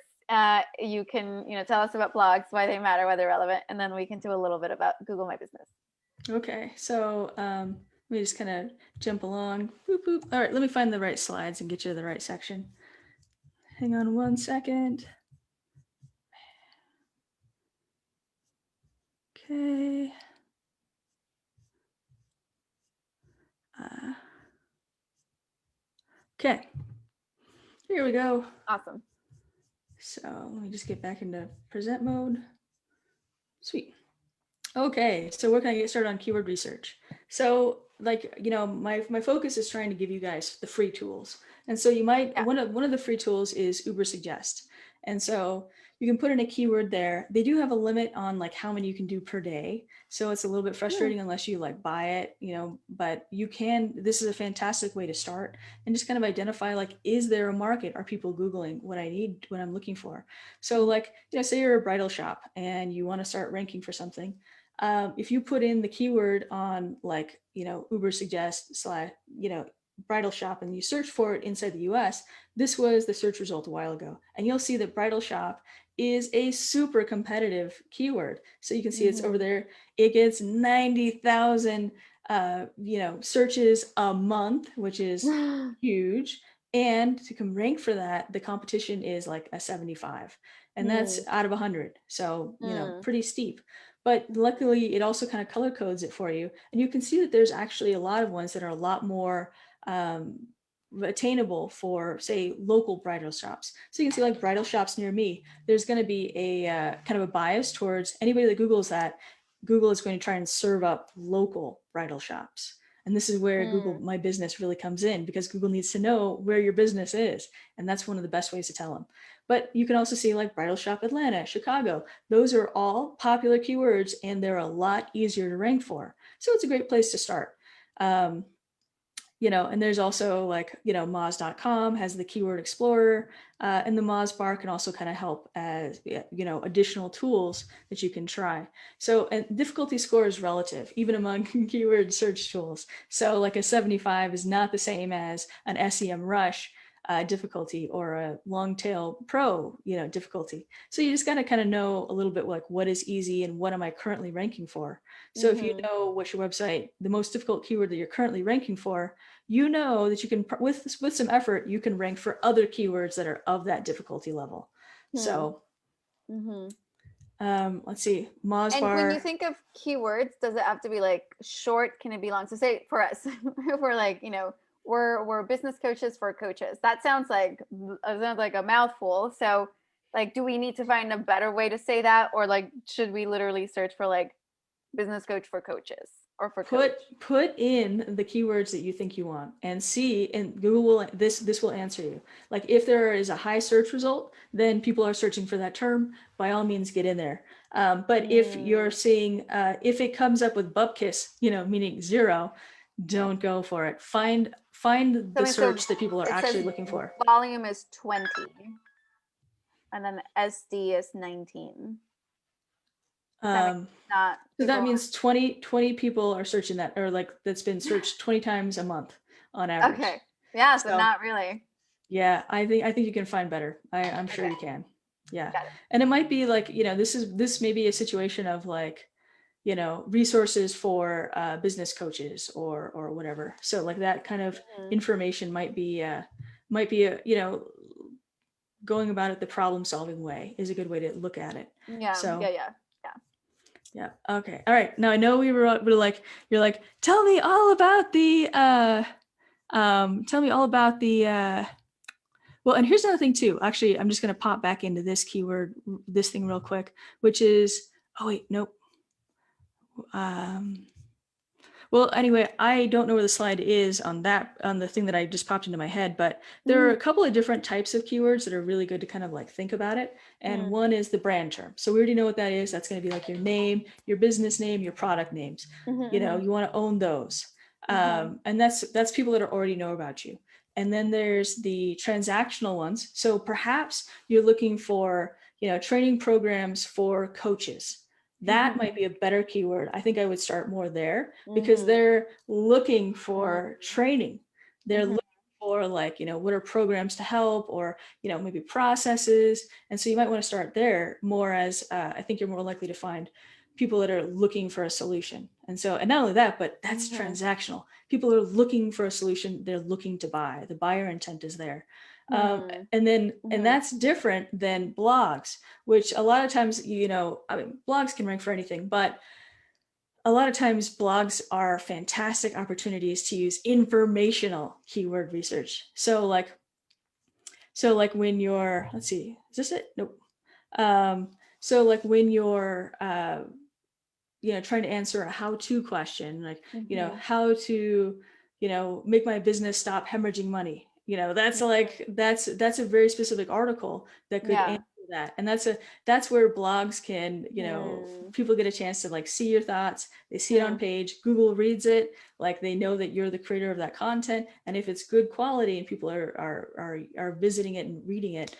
You can, tell us about blogs, why they matter, why they're relevant, and then we can do a little bit about Google My Business. Okay, so let me just kind of jump along. Boop, boop. All right, let me find the right slides and get you to the right section. Hang on 1 second. Okay. Okay, here we go. Awesome. So let me just get back into present mode. Sweet. Okay, so where can I get started on keyword research? So like, my focus is trying to give you guys the free tools. And so you might, one of the free tools is Uber Suggest. And so you can put in a keyword there. They do have a limit on like how many you can do per day. So it's a little bit frustrating unless you like buy it, but you can, this is a fantastic way to start and just kind of identify like, is there a market? Are people Googling what I need, what I'm looking for? So like, say you're a bridal shop and you want to start ranking for something. If you put in the keyword on like, Uber Suggest / bridal shop, and you search for it inside the US, this was the search result a while ago. And you'll see that bridal shop is a super competitive keyword. So you can see it's over there. It gets 90,000, searches a month, which is huge. And to come rank for that, the competition is like a 75, and that's out of 100. So, pretty steep. But luckily, it also kind of color codes it for you. And you can see that there's actually a lot of ones that are a lot more attainable for, say, local bridal shops. So you can see like bridal shops near me, there's going to be a kind of a bias towards anybody that Googles that. Google is going to try and serve up local bridal shops. And this is where Google My Business really comes in, because Google needs to know where your business is. And that's one of the best ways to tell them. But you can also see like bridal shop Atlanta, Chicago. Those are all popular keywords and they're a lot easier to rank for. So it's a great place to start. And there's also like, Moz.com has the keyword explorer, and the Moz bar can also kind of help as, additional tools that you can try. So, and difficulty score is relative, even among keyword search tools. So like a 75 is not the same as an SEMrush difficulty or a long tail pro, difficulty. So you just got to kind of know a little bit like what is easy and what am I currently ranking for. So if you know what's your website, the most difficult keyword that you're currently ranking for, that you can, with some effort, you can rank for other keywords that are of that difficulty level. So let's see, Moz and bar. When you think of keywords, does it have to be like short? Can it be long? So say for us, if we're like, we're business coaches for coaches. That sounds like a mouthful. So like, do we need to find a better way to say that? Or like, should we literally search for like business coach for coaches or for put in the keywords that you think you want and see, and Google will, this will answer you. Like if there is a high search result, then people are searching for that term, by all means get in there. But if you're seeing, if it comes up with bupkis, meaning 0, don't go for it. Find the search that people are actually looking for. Volume is 20 and then SD is 19. So that means 20 people are searching that, or like that's been searched 20 times a month on average. Okay. Yeah. So not really. Yeah. I think you can find better. I'm sure you can. Yeah. And it might be like, this may be a situation of like, resources for business coaches or whatever. So like that kind of information might be going about it the problem solving way is a good way to look at it. Yeah. So, yeah. Okay. All right. Now I know we're like, you're like, tell me all about the, well, and here's another thing too. Actually, I'm just going to pop back into this keyword, this thing real quick, which is, oh wait, nope. Well, anyway, I don't know where the slide is on the thing that I just popped into my head, but there are a couple of different types of keywords that are really good to kind of like think about it. And one is the brand term. So we already know what that is. That's going to be like your name, your business name, your product names. You want to own those. And that's people that already know about you. And then there's the transactional ones. So perhaps you're looking for, training programs for coaches. That might be a better keyword. I think I would start more there because they're looking for training. They're looking for what are programs to help, or, maybe processes. And so you might want to start there more, as I think you're more likely to find people that are looking for a solution. And not only that, but that's transactional. People are looking for a solution. They're looking to buy. The buyer intent is there. And that's different than blogs, which a lot of times, blogs can rank for anything, but a lot of times blogs are fantastic opportunities to use informational keyword research. So like when you're, let's see, is this it? Nope. So like when you're, trying to answer a how-to question, like, how to, make my business stop hemorrhaging money. That's that's a very specific article that could answer that. And that's where blogs can, people get a chance to see your thoughts. They see it on page, Google reads it, they know that you're the creator of that content. And if it's good quality and people are visiting it and reading it,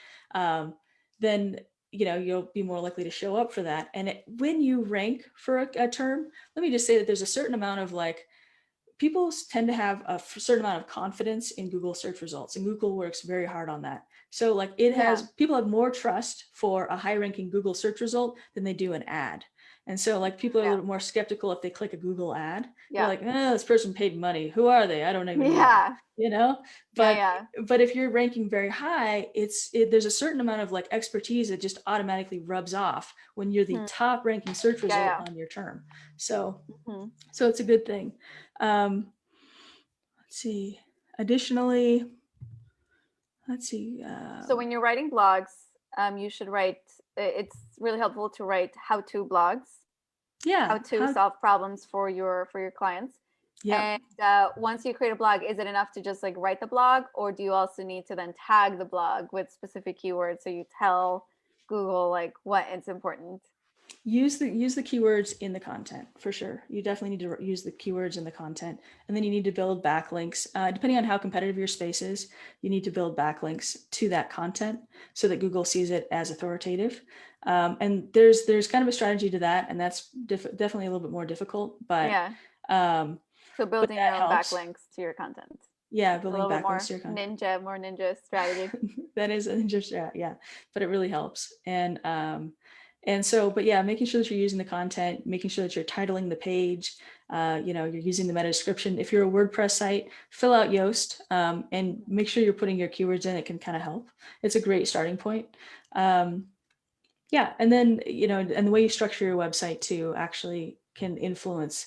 then you'll be more likely to show up for that. And when you rank for a term, let me just say that there's a certain amount of people tend to have a certain amount of confidence in Google search results, and Google works very hard on that. So people have more trust for a high ranking Google search result than they do an ad. And so people are a little more skeptical if they click a Google ad. They're like, oh, this person paid money. Who are they? I don't even know. But if you're ranking very high, there's a certain amount of expertise that just automatically rubs off when you're the top ranking search result on your term. So it's a good thing. Let's see. Additionally, so when you're writing blogs, you should write, it's really helpful to write how-to blogs. How to solve problems for your clients. And once you create a blog, is it enough to just write the blog, or do you also need to then tag the blog with specific keywords so you tell Google what is important? Use the keywords in the content for sure. You definitely need to use the keywords in the content, and then you need to build backlinks. Depending on how competitive your space is, you need to build backlinks to that content so that Google sees it as authoritative. And there's kind of a strategy to that, and that's definitely a little bit more difficult. But so building your own backlinks to your content. Building backlinks to your content. More ninja strategy. That is a ninja strategy, but it really helps. Making sure that you're using the content, making sure that you're titling the page, you're using the meta description. If you're a WordPress site, fill out Yoast and make sure you're putting your keywords in. It can kind of help. It's a great starting point. And then, and the way you structure your website too actually can influence,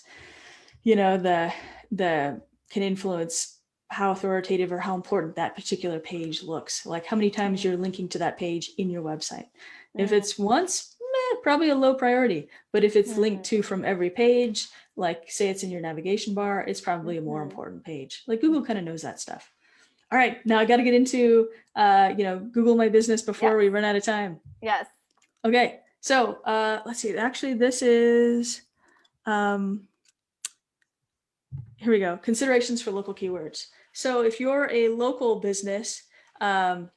can influence how authoritative or how important that particular page looks. Like how many times you're linking to that page in your website. If it's once, probably a low priority. But if it's linked to from every page, say it's in your navigation bar, it's probably a more important page. Google kind of knows that stuff. All right, now I got to get into, Google My Business before we run out of time. Yes. Okay, so let's see. Actually, this is, here we go. Considerations for local keywords. So if you're a local business, if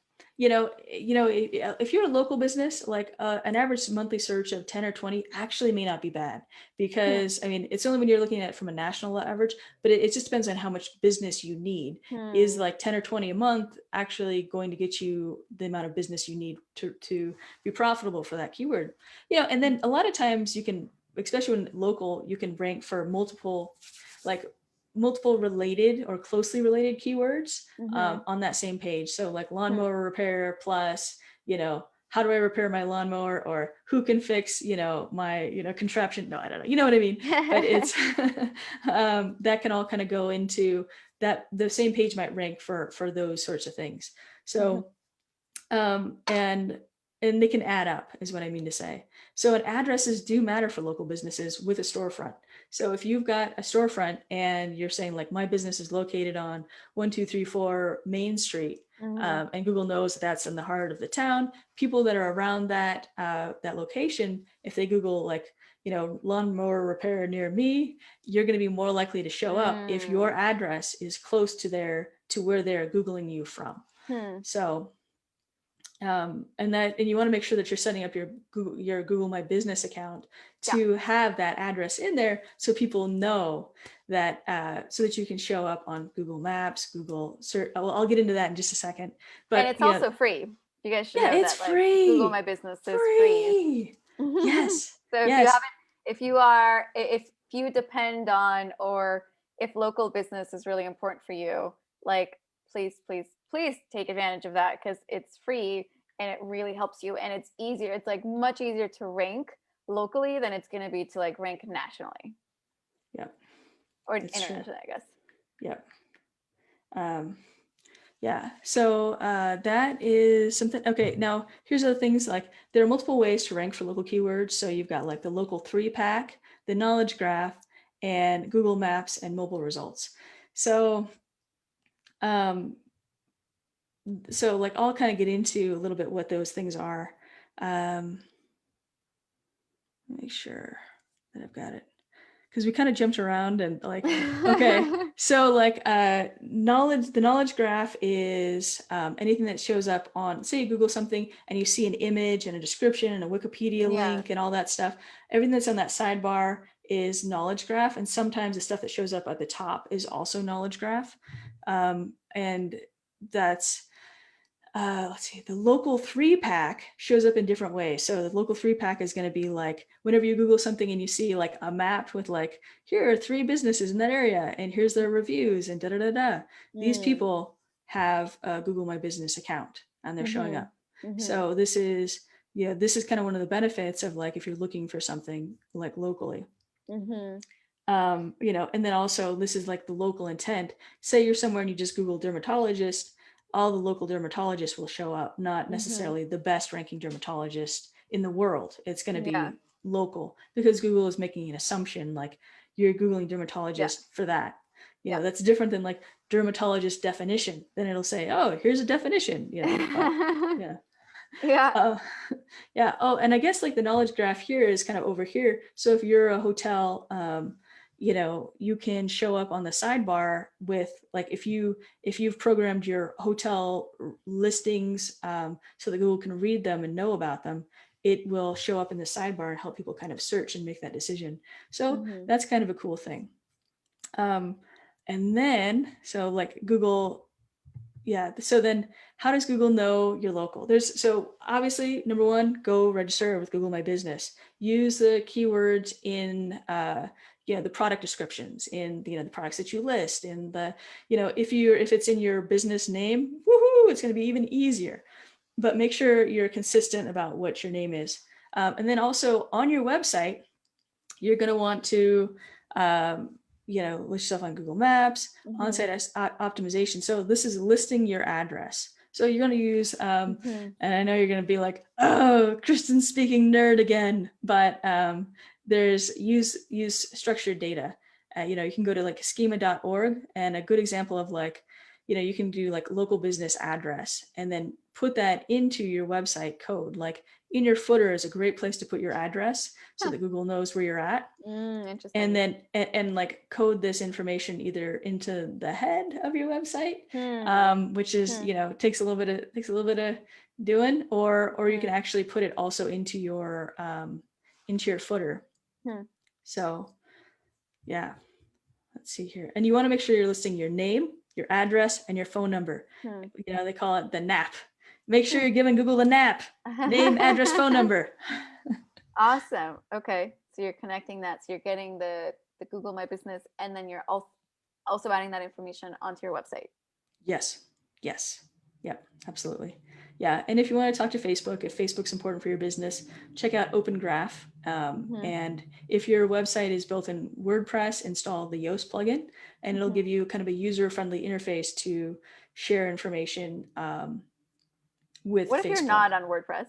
you're a local business, an average monthly search of 10 or 20 actually may not be bad, because it's only when you're looking at it from a national average, but it just depends on how much business you need. Is 10 or 20 a month actually going to get you the amount of business you need to be profitable for that keyword? And then a lot of times you can, especially when local, you can rank for multiple related or closely related keywords on that same page. So lawnmower repair plus, how do I repair my lawnmower, or who can fix, my, contraption? No, I don't know. You know what I mean? But it's, that can all kind of go into that. The same page might rank for those sorts of things. So, and they can add up is what I mean to say. So addresses do matter for local businesses with a storefront. So if you've got a storefront and you're saying my business is located on 1234 Main Street, and Google knows that's in the heart of the town, people that are around that location, if they Google lawnmower repair near me, you're going to be more likely to show up if your address is close to where they're Googling you from. So, and you want to make sure that you're setting up your Google My Business account to have that address in there, so people know that, so that you can show up on Google Maps, Google search. I'll get into that in just a second. But and it's also free. You guys should know it's that. free. Like, Google My Business is free. Yes. So if you depend on, or if local business is really important for you, like, please take advantage of that, because it's free and it really helps you, and it's easier. It's like much easier to rank locally than it's going to be to like rank nationally. Yeah. Or internationally, I guess. Yeah. Yeah. So that is something. Okay. Now here's other things. Like, there are multiple ways to rank for local keywords. So you've got like the local 3-pack, the knowledge graph, and Google Maps and mobile results. So, like, I'll kind of get into a little bit what those things are. Make sure that I've got it, because we kind of jumped around and like, okay. So like the knowledge graph is anything that shows up on, say you Google something and you see an image and a description and a Wikipedia link and all that stuff. Everything that's on that sidebar is knowledge graph. And sometimes the stuff that shows up at the top is also knowledge graph. And that's, let's see, the local 3-pack shows up in different ways. So the local 3-pack is going to be like, whenever you Google something and you see like a map with like, here are 3 businesses in that area, and here's their reviews, and These people have a Google My Business account and they're showing up. So this is kind of one of the benefits of, like, if you're looking for something like locally. And then also this is like the local intent. Say you're somewhere and you just Google dermatologist, all the local dermatologists will show up, not necessarily the best ranking dermatologist in the world. It's going to be local, because Google is making an assumption, like, you're Googling dermatologist for that. That's different than like dermatologist definition. Then it'll say, oh, here's a definition. Oh, and I guess like the knowledge graph here is kind of over here. So if you're a hotel, you can show up on the sidebar with, like, if you've programmed your hotel listings so that Google can read them and know about them, it will show up in the sidebar and help people kind of search and make that decision. So that's kind of a cool thing. And then, so like Google, so then how does Google know you're local? So obviously, number one, go register with Google My Business. Use the keywords in the product descriptions, in the products that you list, in the if it's in your business name, woohoo, it's going to be even easier. But make sure you're consistent about what your name is. And then also on your website, you're going to want to list yourself on Google Maps, on-site optimization. So this is listing your address. So you're going to use, and I know you're going to be like, oh, Kristin's speaking nerd again, but there's use structured data. You can go to like schema.org, and a good example of like, you can do like local business address and then put that into your website code. Like in your footer is a great place to put your address so that Google knows where you're at. Interesting. And then, and like code this information either into the head of your website, which is, takes a little bit of doing, or you can actually put it also into your footer. So yeah, let's see here. And you want to make sure you're listing your name, your address, and your phone number. They call it the NAP. Make sure you're giving Google the NAP, name, address, phone number. Awesome. Okay. So you're connecting that. So you're getting the Google My Business, and then you're also adding that information onto your website. Yes. Yep. Absolutely. Yeah. And if you want to talk to Facebook, if Facebook's important for your business, check out Open Graph. And if your website is built in WordPress, install the Yoast plugin, and it'll give you kind of a user-friendly interface to share information with Facebook. What if you're not on WordPress?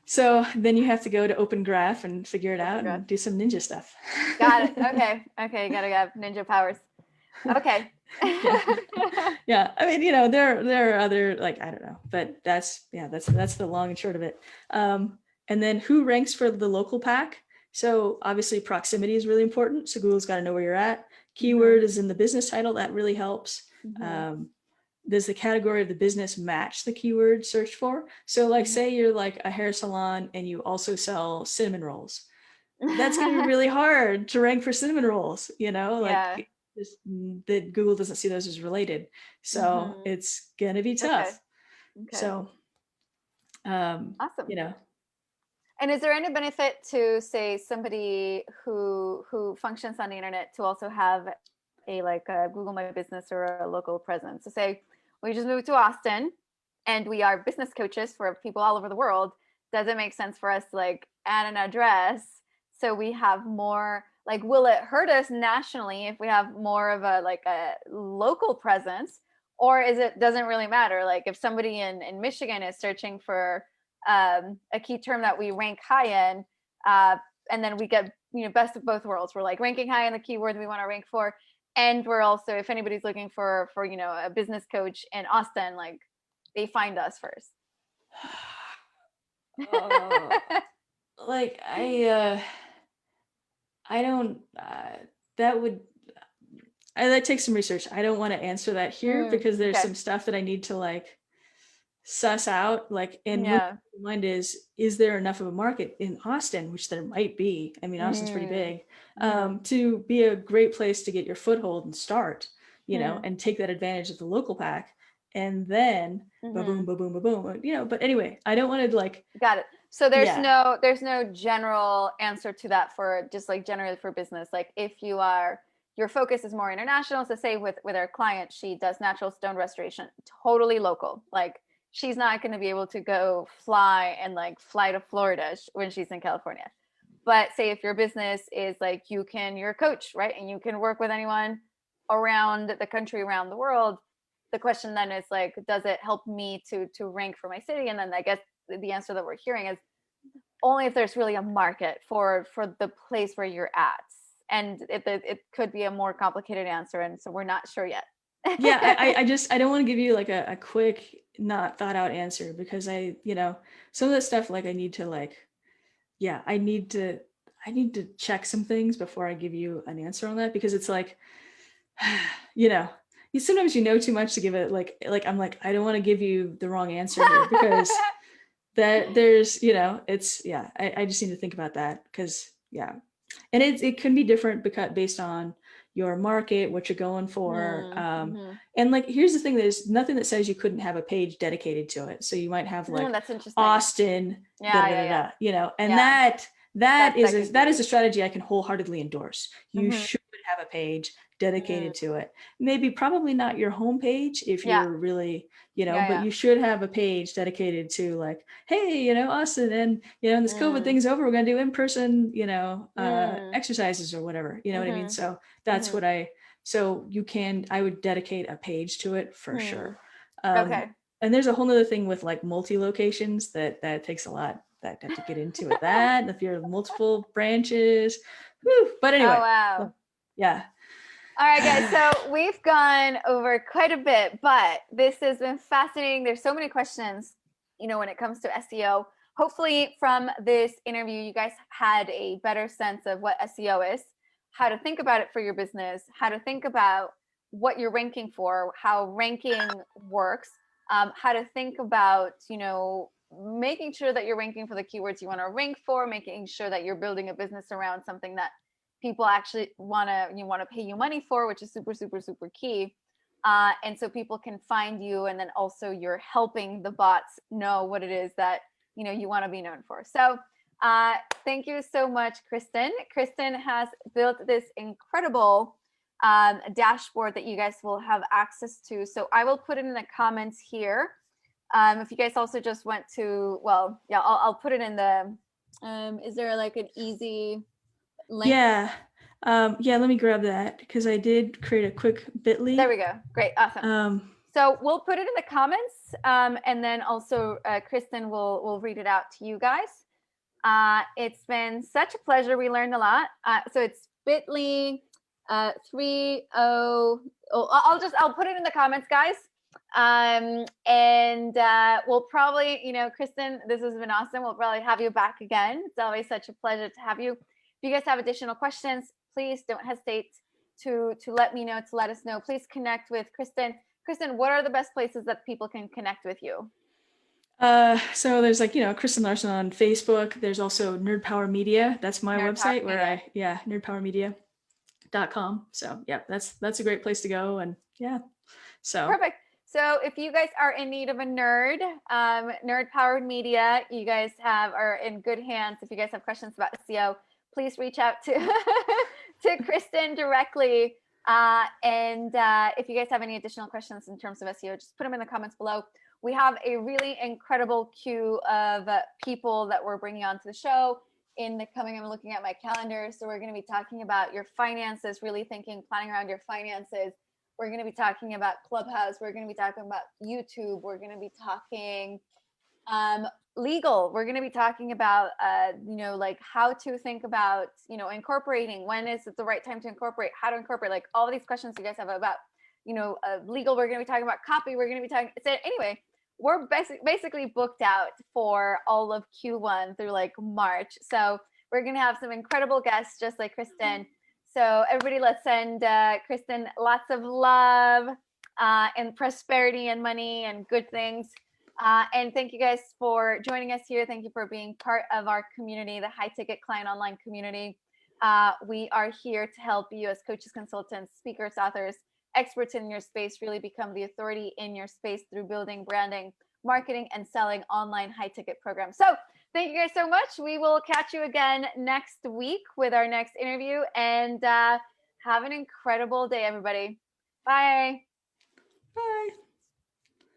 So then you have to go to Open Graph and figure it out and do some ninja stuff. Got it. Okay. Gotta have ninja powers. Okay. Yeah. I mean, there are other, like, I don't know, but that's the long and short of it. And then who ranks for the local pack? So obviously proximity is really important. So Google's got to know where you're at. Keyword is in the business title. That really helps. Does the category of the business match the keyword searched for? So like, say you're like a hair salon and you also sell cinnamon rolls. That's going to be really hard to rank for cinnamon rolls, like that Google doesn't see those as related. So it's going to be tough. Okay. So, awesome. you know. And is there any benefit to, say, somebody who functions on the internet to also have a Google My Business or a local presence? So say we just moved to Austin and we are business coaches for people all over the world. Does it make sense for us to like add an address so we have more, like, will it hurt us nationally if we have more of a local presence? Or doesn't really matter? Like if somebody in Michigan is searching for a key term that we rank high in, and then we get best of both worlds. We're like ranking high in the keywords we want to rank for, and we're also, if anybody's looking for a business coach in Austin, like they find us first. Like I don't. That takes some research. I don't want to answer that here because there's some stuff that I need to like suss out. Like, and what mind is there enough of a market in Austin, which there might be. I mean, Austin's pretty big, to be a great place to get your foothold and start, and take that advantage of the local pack, and then boom, boom, boom, boom, boom. But anyway, I don't want to like. Got it. So there's no general answer to that for just like generally for business. Like if your focus is more international. So say with our client, she does natural stone restoration, totally local. Like she's not going to be able to go fly to Florida when she's in California. But say if your business is like you're a coach, right? And you can work with anyone around the country, around the world. The question then is like, does it help me to rank for my city? And then I guess the answer that we're hearing is only if there's really a market for the place where you're at. And it could be a more complicated answer. And so we're not sure yet. Yeah, I don't want to give you like a quick, not thought out answer because some of the stuff like I need to check some things before I give you an answer on that, because it's like, sometimes too much to give it like I'm like, I don't want to give you the wrong answer here because that there's, I just need to think about that because and it can be different because based on your market, what you're going for. And like, here's the thing, there's nothing that says you couldn't have a page dedicated to it. So you might have like that's interesting. Austin, and that is a strategy I can wholeheartedly endorse. You should have a page dedicated to it. Maybe probably not your homepage if you're really, but you should have a page dedicated to like, hey, Austin, and when this COVID thing's over, we're gonna do in-person, exercises or whatever. You know what I mean? So that's what I would dedicate a page to it for sure. Okay. And there's a whole nother thing with like multi-locations that takes a lot that have to get into with that. And if you're multiple branches, but anyway. Oh, wow. Yeah. All right, guys. So we've gone over quite a bit, but this has been fascinating. There's so many questions, when it comes to SEO. Hopefully from this interview, you guys had a better sense of what SEO is, how to think about it for your business, how to think about what you're ranking for, how ranking works, how to think about, making sure that you're ranking for the keywords you want to rank for, making sure that you're building a business around something that people actually want to pay you money for, which is super, super, super key. And so people can find you, and then also you're helping the bots know what it is that you want to be known for. So thank you so much, Kristin. Kristin has built this incredible dashboard that you guys will have access to. So I will put it in the comments here. If you guys also just went to, I'll put it in the, is there like an easy link? Yeah. Let me grab that because I did create a quick bit.ly. There we go. Great. Awesome. So we'll put it in the comments. And then also Kristin will read it out to you guys. It's been such a pleasure. We learned a lot. So it's bit.ly 30. I'll put it in the comments, guys. And we'll probably, Kristin, this has been awesome. We'll probably have you back again. It's always such a pleasure to have you. If you guys have additional questions, please don't hesitate to let me know, to let us know. Please connect with Kristin. Kristin, what are the best places that people can connect with you? So there's like, Kristin Larsen on Facebook. There's also Nerd Power Media. That's my website where nerdpowermedia.com. So yeah, that's a great place to go. And yeah, so. Perfect. So if you guys are in need of a nerd, Nerd Powered Media, you guys are in good hands. If you guys have questions about SEO, please reach out to to Kristin directly. And if you guys have any additional questions in terms of SEO, just put them in the comments below. We have a really incredible queue of people that we're bringing onto the show in the coming. I'm looking at my calendar. So we're going to be talking about your finances, really planning around your finances. We're going to be talking about Clubhouse. We're going to be talking about YouTube. We're going to be talking legal. We're going to be talking about, like how to think about, incorporating. When is it the right time to incorporate? How to incorporate? Like all of these questions you guys have about, legal. We're going to be talking about copy. We're going to be talking. So anyway, we're basically booked out for all of Q1 through like March. So we're going to have some incredible guests just like Kristin. So everybody, let's send Kristin lots of love and prosperity and money and good things. And thank you guys for joining us here. Thank you for being part of our community, the High Ticket Client Online community. We are here to help you as coaches, consultants, speakers, authors, experts in your space really become the authority in your space through building, branding, marketing, and selling online high ticket programs. So thank you guys so much. We will catch you again next week with our next interview, and have an incredible day, everybody. Bye. Bye.